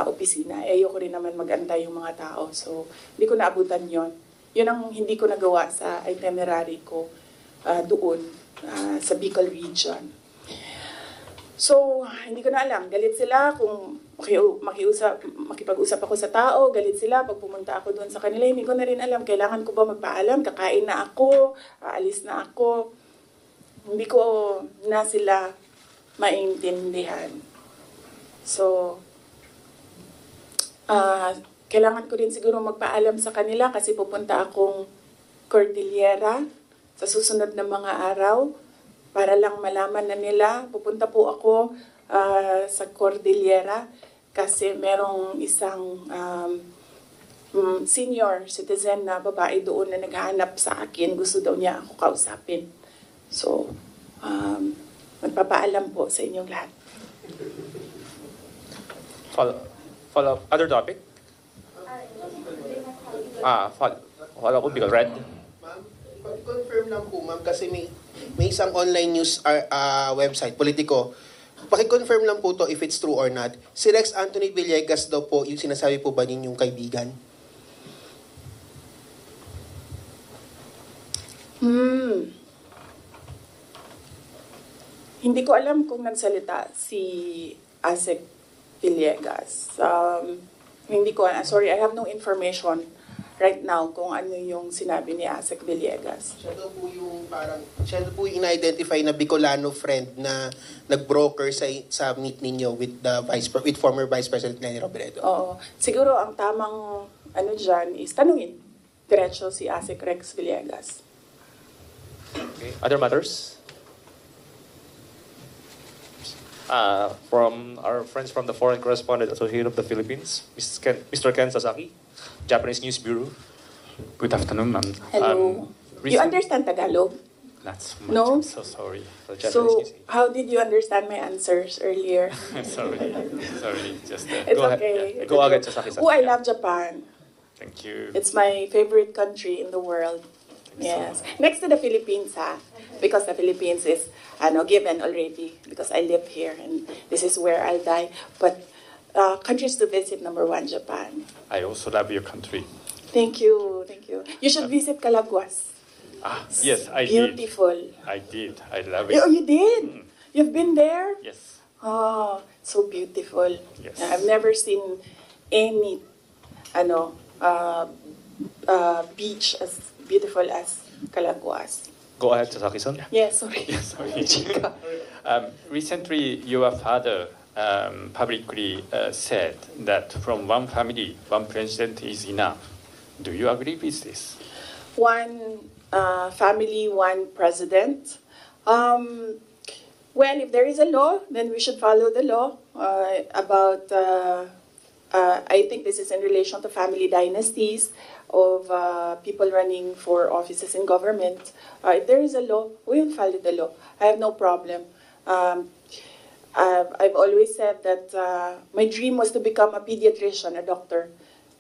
[SPEAKER 2] opisina. Ayoko rin naman mag-antay yung mga tao. So, hindi ko naabutan yon. Yun ang hindi ko nagawa sa itinerary ko doon sa Bicol region. So, hindi ko na alam. Galit sila kung makipag-usap ako sa tao. Galit sila pag pumunta ako doon sa kanila. Hindi ko na rin alam. Kailangan ko ba magpaalam? Kakain na ako? Aalis na ako? Hindi ko na sila maintindihan. So, kailangan ko rin siguro magpaalam sa kanila kasi pupunta akong Cordillera sa susunod na mga araw para lang malaman na nila. Pupunta po ako sa Cordillera kasi merong isang senior citizen na babae doon na naghahanap sa akin. Gusto daw niya ako kausapin. So, magpapaalam po sa inyong lahat.
[SPEAKER 1] Follow other topic? Follow ko because red.
[SPEAKER 7] Ma'am, confirm lang po ma'am kasi may isang online news website, Politico. Paki-confirm lang po to if it's true or not. Si Rex Anthony Villegas daw po, yung sinasabi po ba ninyong kaibigan?
[SPEAKER 2] Hindi ko alam kung nagsalita si Asek Villegas. Hindi ko, sorry, I have no information right now kung ano yung sinabi ni Asek Villegas.
[SPEAKER 7] Siya daw po yung siya daw po yung ina-identify na Bicolano friend na nag-broker sa meet ninyo with former Vice President Leni Robredo.
[SPEAKER 2] Oo. Siguro ang tamang dyan is tanungin diretso si Asek Rex Villegas.
[SPEAKER 1] Okay. Other matters? From our friends from the Foreign Correspondent Association of the Philippines, Mr. Ken Sasaki, Japanese News Bureau.
[SPEAKER 12] Good afternoon, ma'am.
[SPEAKER 2] Hello. You understand Tagalog?
[SPEAKER 12] Not so much.
[SPEAKER 2] No?
[SPEAKER 12] I'm so sorry.
[SPEAKER 2] So, how did you understand my answers earlier?
[SPEAKER 12] Sorry. Just
[SPEAKER 2] It's
[SPEAKER 1] Go ahead.
[SPEAKER 2] okay.
[SPEAKER 1] Go ahead, Sasaki-san.
[SPEAKER 2] Oh, I love Japan.
[SPEAKER 12] thank you.
[SPEAKER 2] It's my favorite country in the world. Yes. Next to the Philippines, because the Philippines is given already because I live here and this is where I'll die. But countries to visit, number 1, Japan.
[SPEAKER 12] I also love your country.
[SPEAKER 2] Thank you. You should visit Calaguas.
[SPEAKER 12] Yes, I did.
[SPEAKER 2] Beautiful.
[SPEAKER 12] I did. I love it.
[SPEAKER 2] Oh, you did? You've been there?
[SPEAKER 12] Yes.
[SPEAKER 2] Oh, so beautiful.
[SPEAKER 12] Yes.
[SPEAKER 2] I've never seen any beach as beautiful as Calaguas.
[SPEAKER 1] Go ahead, Sasaki-san.
[SPEAKER 2] Yes, sorry.
[SPEAKER 12] Sorry. Recently, your father publicly said that from one family, one president is enough. Do you agree with this?
[SPEAKER 2] One family, one president. Well, if there is a law, then we should follow the law I think this is in relation to family dynasties of people running for offices in government. If there is a law, we'll follow the law. I have no problem. I've always said that my dream was to become a pediatrician, a doctor.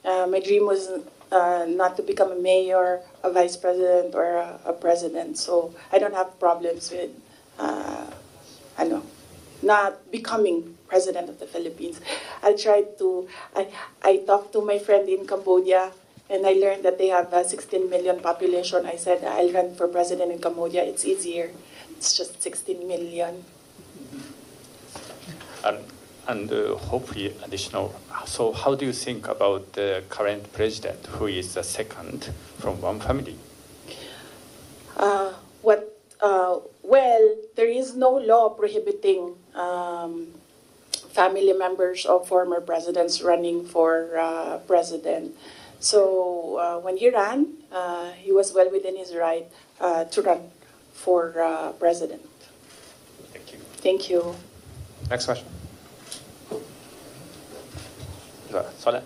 [SPEAKER 2] My dream was not to become a mayor, a vice president, or a president. So I don't have problems with not becoming president of the Philippines. I talked to my friend in Cambodia, and I learned that they have a 16 million population. I said, I'll run for president in Cambodia. It's easier. It's just 16 million.
[SPEAKER 12] And hopefully additional. So how do you think about the current president, who is the second from one family?
[SPEAKER 2] Well, there is no law prohibiting family members of former presidents running for president. So when he ran, he was well within his right to run for president.
[SPEAKER 12] Thank you.
[SPEAKER 2] Thank you.
[SPEAKER 1] Next question. Solid.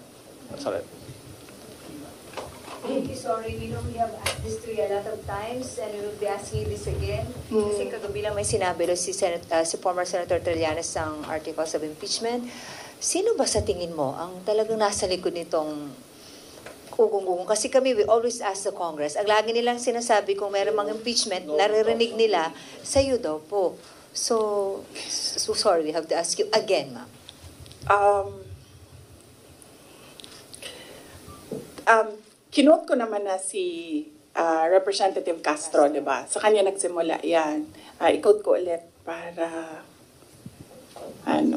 [SPEAKER 3] really sorry. We know we have asked this to you a lot of times and we will be asking you this again. Kasi kagabi lang may sinabi si former Senator Trillanes ng articles of impeachment. Sino ba sa tingin mo ang talagang nasa likod nitong ugong-ugong? Kasi kami, we always ask the Congress. Ang lagi nilang sinasabi kung meron mga impeachment, naririnig nila, sa'yo daw po. So sorry, we have to ask you again, ma'am.
[SPEAKER 2] Kinote ko naman na si Representative Castro, di ba? Sa kanya nagsimula yan. I-quote ko ulit para,
[SPEAKER 3] But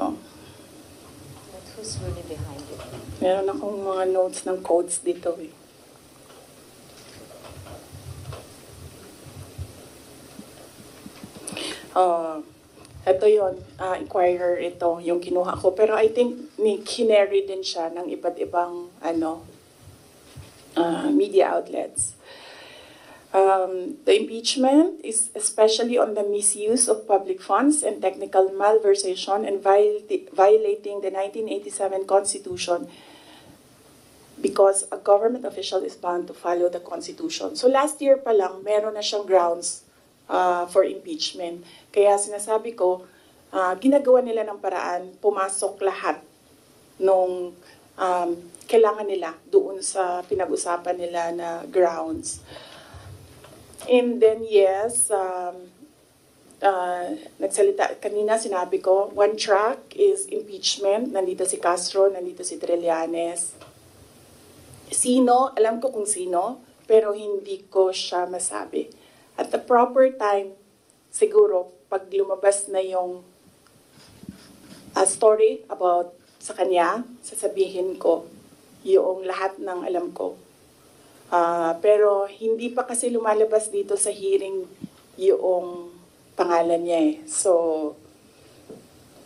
[SPEAKER 3] who's really behind it?
[SPEAKER 2] meron akong mga notes ng quotes dito eh. Ito yon, Inquirer ito, yung kinuha ko. Pero I think kinary din siya ng iba't ibang media outlets. The impeachment is especially on the misuse of public funds and technical malversation and violating the 1987 Constitution because a government official is bound to follow the Constitution. So last year pa lang, meron na siyang grounds for impeachment. Kaya sinasabi ko, ginagawa nila ng paraan, pumasok lahat nung kailangan nila doon sa pinag-usapan nila na grounds. And then yes, nagsalita, kanina sinabi ko, one track is impeachment. Nandito si Castro, nandito si Trillanes. Sino, alam ko kung sino, pero hindi ko siya masabi. At the proper time, siguro, pag lumabas na yung story about sa kanya, sasabihin ko yung lahat ng alam ko. Pero hindi pa kasi lumalabas dito sa hearing yung pangalan niya eh. So,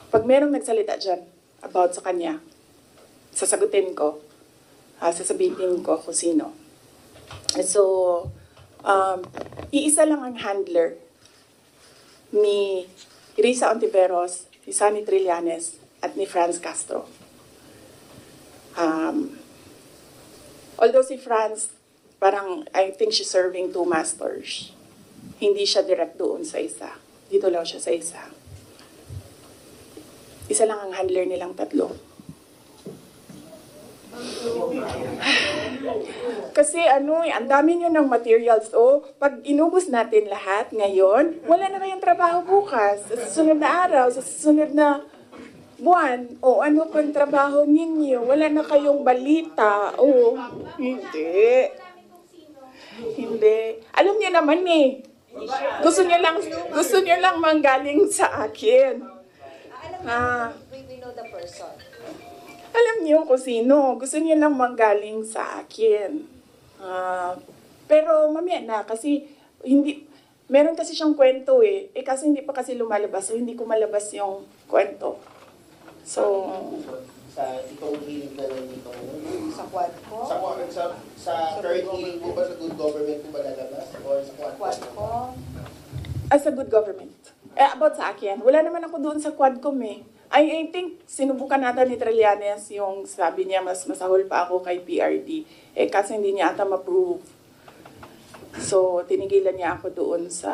[SPEAKER 2] pag merong nagsalita dyan about sa kanya, sasagutin ko, sasabihin ko kung sino. So, iisa lang ang handler ni Risa Ontiveros, ni Sonny Trillanes, at ni Franz Castro. Although si Franz, parang I think she's serving two masters. Hindi siya direct doon sa isa. Dito lang siya sa isa. Isa lang ang handler nilang tatlo. Kasi ang dami nyo ng materials. Pag inubos natin lahat ngayon, wala na kayong trabaho bukas. Sa susunod na araw, sa susunod na buwan, ano pang trabaho ninyo? Wala na kayong balita. Hindi. Hindi. Alam niyo naman eh. Gusto niyo lang manggaling sa akin.
[SPEAKER 3] We know the person.
[SPEAKER 2] Alam niyo kung sino. Gusto niyo lang manggaling sa akin. Pero mamaya na kasi meron kasi siyang kwento eh. Kasi hindi pa kasi lumalabas. So hindi ko malabas yung kwento. So,
[SPEAKER 7] sa itong hearing na nandito
[SPEAKER 3] sa quad ko?
[SPEAKER 7] Sa third hearing po ba sa good government po ba lalabas? Or sa quad
[SPEAKER 3] ko?
[SPEAKER 2] Sa good government. About sa akin. Wala naman ako doon sa quadcom eh. I think sinubukan natin ni Trillanes yung sabi niya mas masahol pa ako kay PRD. Kasi hindi niya ata ma-prove. So, tinigilan niya ako doon sa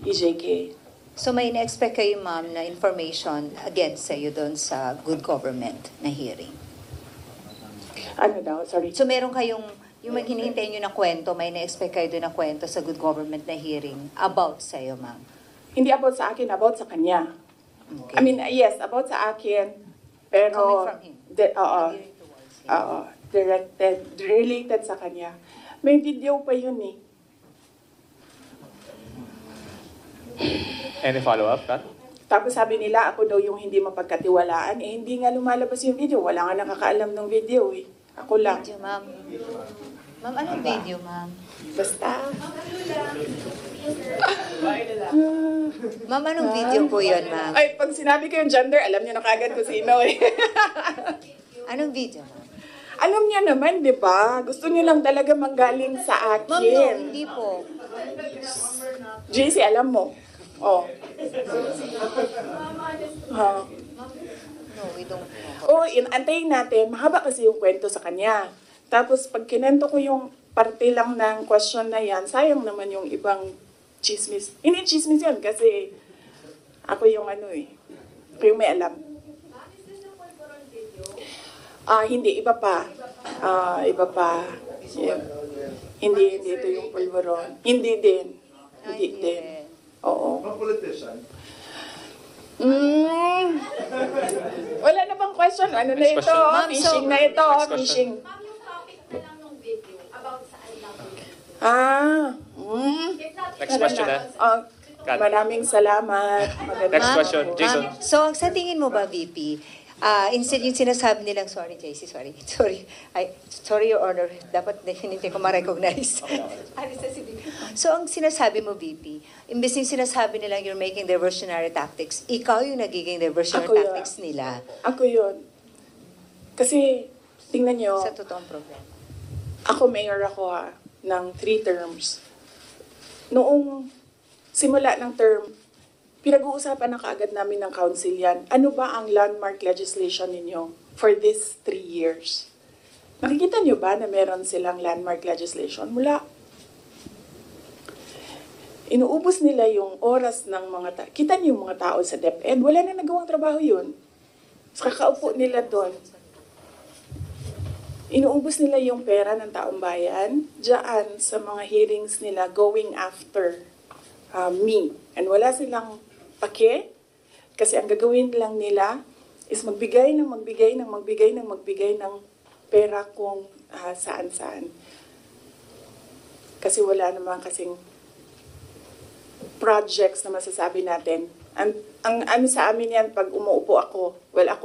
[SPEAKER 2] EJK.
[SPEAKER 3] So may na-expect kayo, ma'am, na information against sa'yo doon sa good government na hearing?
[SPEAKER 2] Ano daw? Sorry.
[SPEAKER 3] So meron kayong, yung hinihintay nyo na kwento, may na-expect kayo doon na kwento sa good government na hearing about sa'yo, ma'am?
[SPEAKER 2] Hindi about sa akin, about sa kanya. Okay. I mean, yes, about sa akin, pero
[SPEAKER 3] coming from him.
[SPEAKER 2] Related sa kanya. May video pa yun eh.
[SPEAKER 1] Any follow-up, Kat?
[SPEAKER 2] Tapos sabi nila, ako daw yung hindi mapagkatiwalaan. Hindi nga lumalabas yung video. Wala nga nakakaalam ng video eh. Ako lang.
[SPEAKER 3] Video, ma'am. Ma'am, anong video, ma'am?
[SPEAKER 2] Basta.
[SPEAKER 3] Ma'am, anong video po yun, ma'am?
[SPEAKER 2] Ay, pag sinabi ko yung gender, alam niyo na kagad kung sino eh.
[SPEAKER 3] Anong video, ma'am?
[SPEAKER 2] Alam niya naman, di ba? Gusto niyo lang talaga manggaling sa akin.
[SPEAKER 3] Ma'am, no, hindi po.
[SPEAKER 2] JC, alam mo.
[SPEAKER 3] No, we don't know.
[SPEAKER 2] Antayin natin. Mahaba kasi yung kwento sa kanya. Tapos, pag kinento ko yung parte lang ng question na yan, sayang naman yung ibang chismis. Hindi chismis yan kasi ako yung ako yung may alam. Hindi, iba pa. Iba pa. Yeah. Hindi ito yung pulveron. Hindi din. Oo. Wala na bang question? Ano na ito? Fishing na ito. Fishing.
[SPEAKER 1] Next question na.
[SPEAKER 2] Maraming salamat.
[SPEAKER 1] Next question, Jason.
[SPEAKER 3] So, sa tingin mo ba, VP, instead yung sinasabi nilang, sorry, JC, sorry, Your Honor, dapat hindi ko ma-recognize. So, ang sinasabi mo, VP, imbes yung sinasabi nilang you're making diversionary tactics, ikaw yung nagiging diversionary tactics nila.
[SPEAKER 2] Ako yun. Kasi, tingnan nyo,
[SPEAKER 3] Sa totoong problema.
[SPEAKER 2] ako mayor ako ng 3 terms. Noong simula ng term, pinag-uusapan na kaagad namin ng council yan. Ano ba ang landmark legislation ninyo for this 3 years? Nakikita nyo ba na meron silang landmark legislation? Wala. Inuubos nila yung oras ng mga tao. Kita niyo yung mga tao sa DepEd, wala na nagawang trabaho yun. So, kakaupo nila doon. Inuubos nila yung pera ng taong bayan diyan sa mga hearings nila going after me. And wala silang pake kasi ang gagawin lang nila is magbigay ng pera kung saan-saan. Kasi wala naman kasing projects na masasabi natin. Ang ano sa amin yan pag umuupo ako,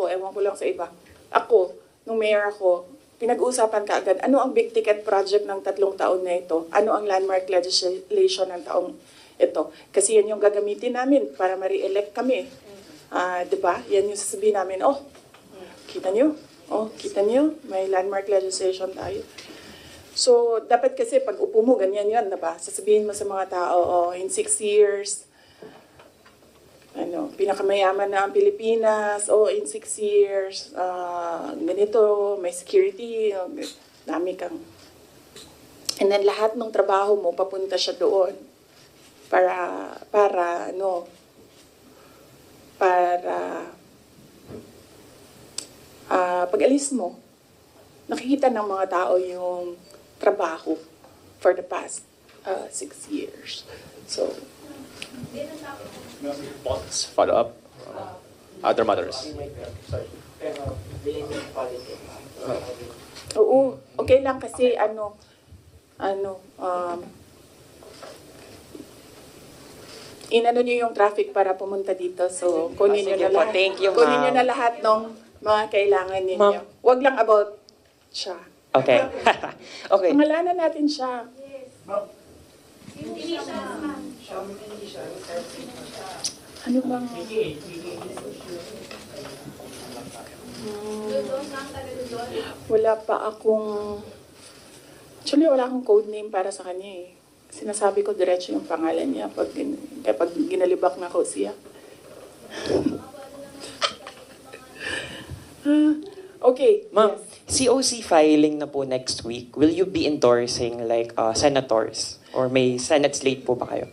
[SPEAKER 2] ewan ko lang sa iba. Ako, nung mayor ako, pinag-uusapan ka agad, ano ang big ticket project ng 3 taon na ito? Ano ang landmark legislation ng taong ito? Kasi yan yung gagamitin namin para ma-re-elect kami. Diba? Yan yung sasabihin namin, kita nyo? May landmark legislation tayo. So, dapat kasi pag upo mo, ganyan yan, diba? Sasabihin mo sa mga tao, in 6 years, pinakamayaman na ang Pilipinas, in 6 years, ganito, may security, dami kang. And then lahat ng trabaho mo, papunta siya doon para pag-alis mo, nakikita ng mga tao yung trabaho for the past 6 years. So,
[SPEAKER 1] Follow up. Other matters.
[SPEAKER 2] Oo, okay lang kasi inano nyo yung traffic para pumunta dito. So, kunin nyo na lahat.
[SPEAKER 5] Thank you, ma'am.
[SPEAKER 2] Kunin nyo na lahat ng mga kailangan ninyo.
[SPEAKER 5] Ma'am.
[SPEAKER 2] Wag lang about siya.
[SPEAKER 5] Okay. Okay.
[SPEAKER 2] Pangalanan natin siya. Ano bang... Wala pa akong... Actually, wala akong code name para sa kanya eh. Sinasabi ko diretso yung pangalan niya pag ginalibak na ko siya. Okay.
[SPEAKER 5] Ma'am,
[SPEAKER 2] Yes.
[SPEAKER 5] COC filing na po next week. Will you be endorsing senators? Or may Senate slate po ba kayo?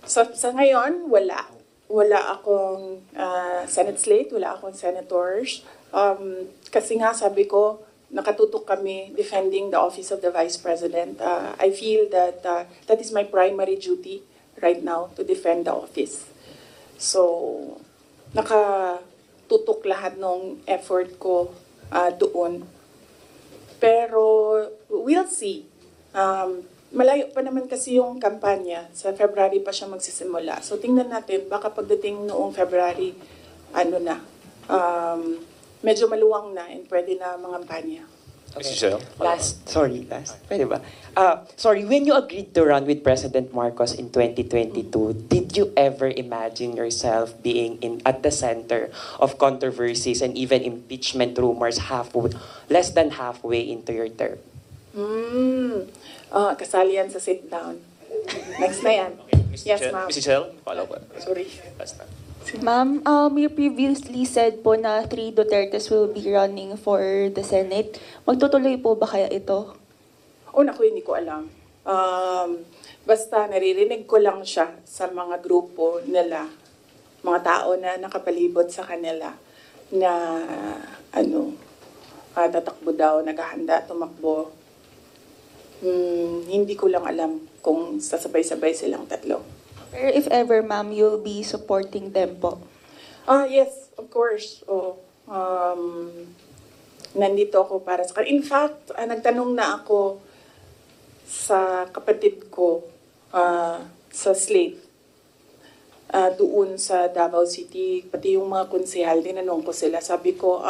[SPEAKER 2] Sa ngayon, wala. Wala akong Senate slate, wala akong senators. Kasi nga sabi ko, nakatutok kami defending the office of the Vice President. I feel that that is my primary duty right now, to defend the office. So, nakatutok lahat ng effort ko doon. Pero, we'll see. Malayo pa naman kasi yung kampanya. Sa February pa siya magsisimula. So, tingnan natin, baka pagdating noong February, medyo maluwang na and pwede na mangampanya.
[SPEAKER 1] Mr. Chair.
[SPEAKER 5] Last. Pwede ba? When you agreed to run with President Marcos in 2022, did you ever imagine yourself being at the center of controversies and even impeachment rumors less than halfway into your term?
[SPEAKER 2] Kasali yan sa sit down. Next na yan. Yes, ma'am.
[SPEAKER 1] Mr. Chair, follow up.
[SPEAKER 2] Sorry.
[SPEAKER 1] Last time.
[SPEAKER 8] Ma'am, you previously said po na 3 Dutertes will be running for the Senate. Magtutuloy po ba kaya ito?
[SPEAKER 2] Naku, hindi ko alam. Basta naririnig ko lang siya sa mga grupo nila, mga tao na nakapalibot sa kanila na tatakbo daw, naghahanda, tumakbo. Hindi ko lang alam kung sasabay-sabay silang tatlo.
[SPEAKER 8] Pero if ever, ma'am, you'll be supporting them po.
[SPEAKER 2] Yes, of course. Nandito ako para sa kanila. In fact, nagtanong na ako sa kapatid ko sa Slate doon sa Davao City, pati yung mga konsehal, tinanong ko sila. Sabi ko,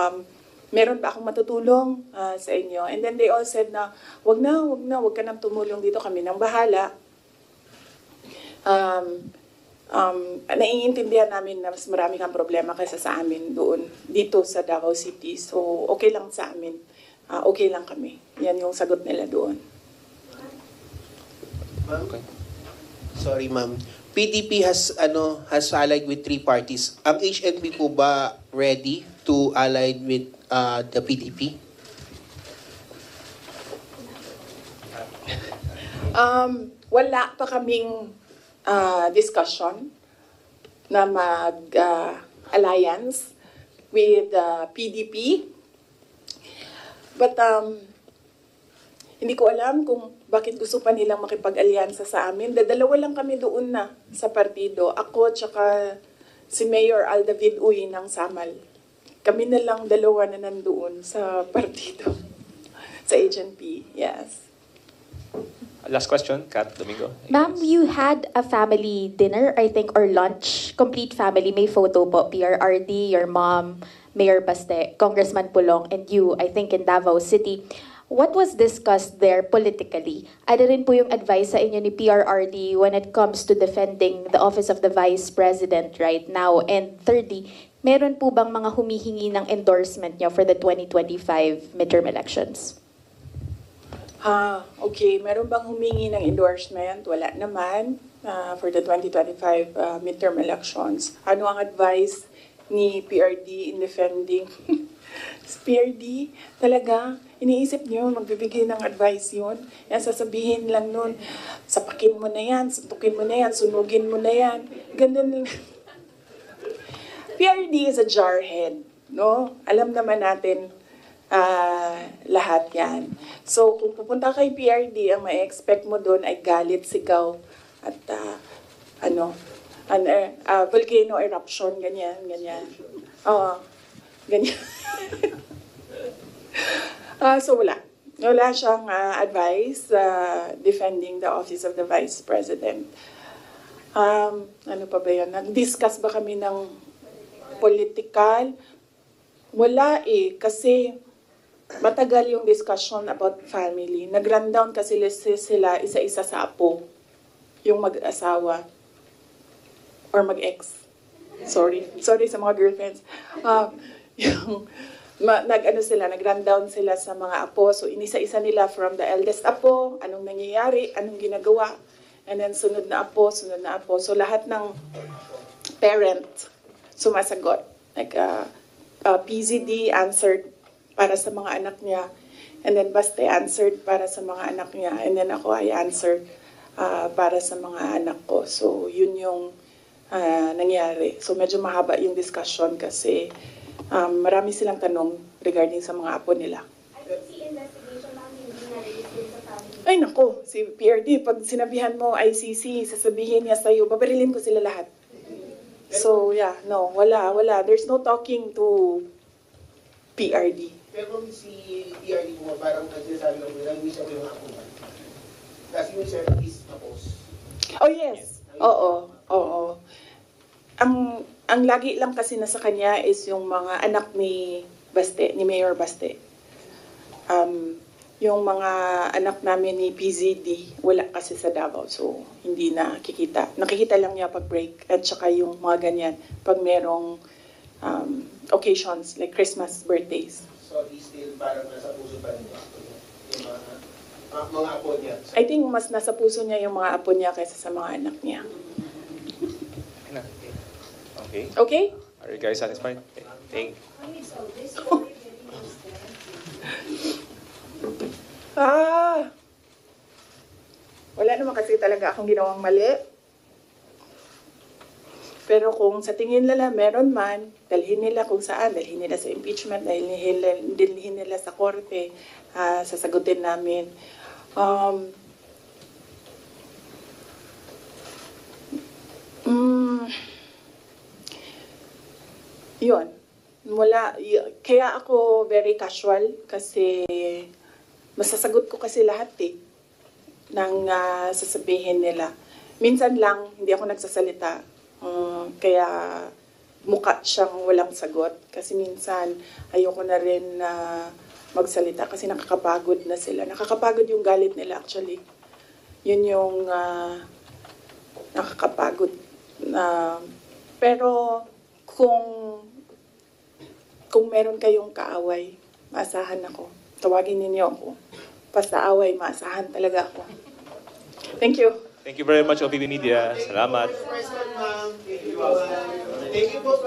[SPEAKER 2] meron ba akong matutulong sa inyo? And then they all said na, wag ka nang tumulong dito, kami nang bahala. Naiintindihan namin na mas marami kang problema kaysa sa amin doon, dito sa Davao City. So, okay lang sa amin. Okay lang kami. Yan yung sagot nila doon.
[SPEAKER 7] Ma'am? Sorry, ma'am. PDP has allied with 3 parties. Ang HNP po ba ready to ally with the PDP?
[SPEAKER 2] Wala pa kaming discussion na mag-alliance with PDP. But hindi ko alam kung bakit gusto pa nilang makipag-alyansa sa amin. Dalawa lang kami doon na sa partido. Ako tsaka si Mayor Aldavid Uy ng Samal. Kami na lang dalawa na nandoon sa partido. Sa HNP, yes.
[SPEAKER 1] Last question, Kat Domingo.
[SPEAKER 11] Ma'am, you had a family dinner, I think, or lunch. Complete family. May photo po. PRRD, your mom, Mayor Baste, Congressman Pulong, and you, I think, in Davao City. What was discussed there politically? Ano rin po yung advice sa inyo ni PRRD when it comes to defending the office of the Vice President right now? And thirdly, meron po bang mga humihingi ng endorsement niyo for the 2025 midterm elections?
[SPEAKER 2] Okay. Meron bang humingi ng endorsement? Wala naman for the 2025 midterm elections. Ano ang advice ni PRD in defending? PRD, talaga, iniisip niyo, magbibigay ng advice yun. Yan, sasabihin lang nun, sapakin mo na yan, suntukin mo na yan, sunugin mo na yan. Ganun lang. PRD is a jarhead, no? Alam naman natin lahat yan. So, kung pupunta kay PRD, ang may expect mo doon ay galit, sigaw, at volcano eruption, ganyan. Ganyan. So wala. Wala siyang advice defending the office of the Vice President. Ano pa ba yan? Nag-discuss ba kami ng political? Wala kasi matagal yung discussion about family. Nag-rundown kasi sila isa-isa sa apo. Yung mag-asawa. Or mag-ex. Sorry sa mga girlfriends. Nag-rundown sila sa mga apo. So, inisa-isa nila from the eldest apo, anong nangyayari, anong ginagawa, and then sunod na apo. So, lahat ng parent sumasagot. Like, PZD answered para sa mga anak niya, and then Baste answered para sa mga anak niya, and then ako ay answered para sa mga anak ko. So, yun yung nangyari. So, medyo mahaba yung discussion kasi marami silang tanong regarding sa mga apo nila. Ay nako, si PRD, pag sinabihan mo ICC, sasabihin niya sa'yo, babarilin ko sila lahat. So yeah, no, wala. There's no talking to PRD.
[SPEAKER 7] Pero si PRD mo, parang nagsasabi lang nila, hindi siya yung ako. Kasi yung service tapos.
[SPEAKER 2] Oh yes, oo. Ang lagi lang kasi nasa kanya is yung mga anak ni Baste, ni Mayor Baste. Yung mga anak namin ni PZD, wala kasi sa Davao, so hindi nakikita. Nakikita lang niya pag break, at saka yung mga ganyan, pag merong occasions like Christmas, birthdays.
[SPEAKER 7] So he's still parang nasa puso pa niya yung mga apo niya.
[SPEAKER 2] I think mas nasa puso niya yung mga apo niya kaysa sa mga anak niya. Okay?
[SPEAKER 1] Are you guys satisfied? Thank
[SPEAKER 2] talaga akong ginawang mali. Pero kung sa tingin nila meron man, dalhin nila kung saan, dalhin nila sa impeachment, dalhin nila sa korte, sasagutin namin. Yun. Kaya ako very casual kasi masasagot ko kasi lahat ng sasabihin nila. Minsan lang, hindi ako nagsasalita. Kaya mukha siyang walang sagot. Kasi minsan, ayoko na rin magsalita kasi nakakapagod na sila. Nakakapagod yung galit nila actually. Yun yung nakakapagod. Pero kung meron kayong kaaway, maasahan ako. Tawagin ninyo ako. Basta away, maasahan talaga ako. Thank you.
[SPEAKER 1] Thank you very much, OPB Media. Salamat.
[SPEAKER 7] Thank you po.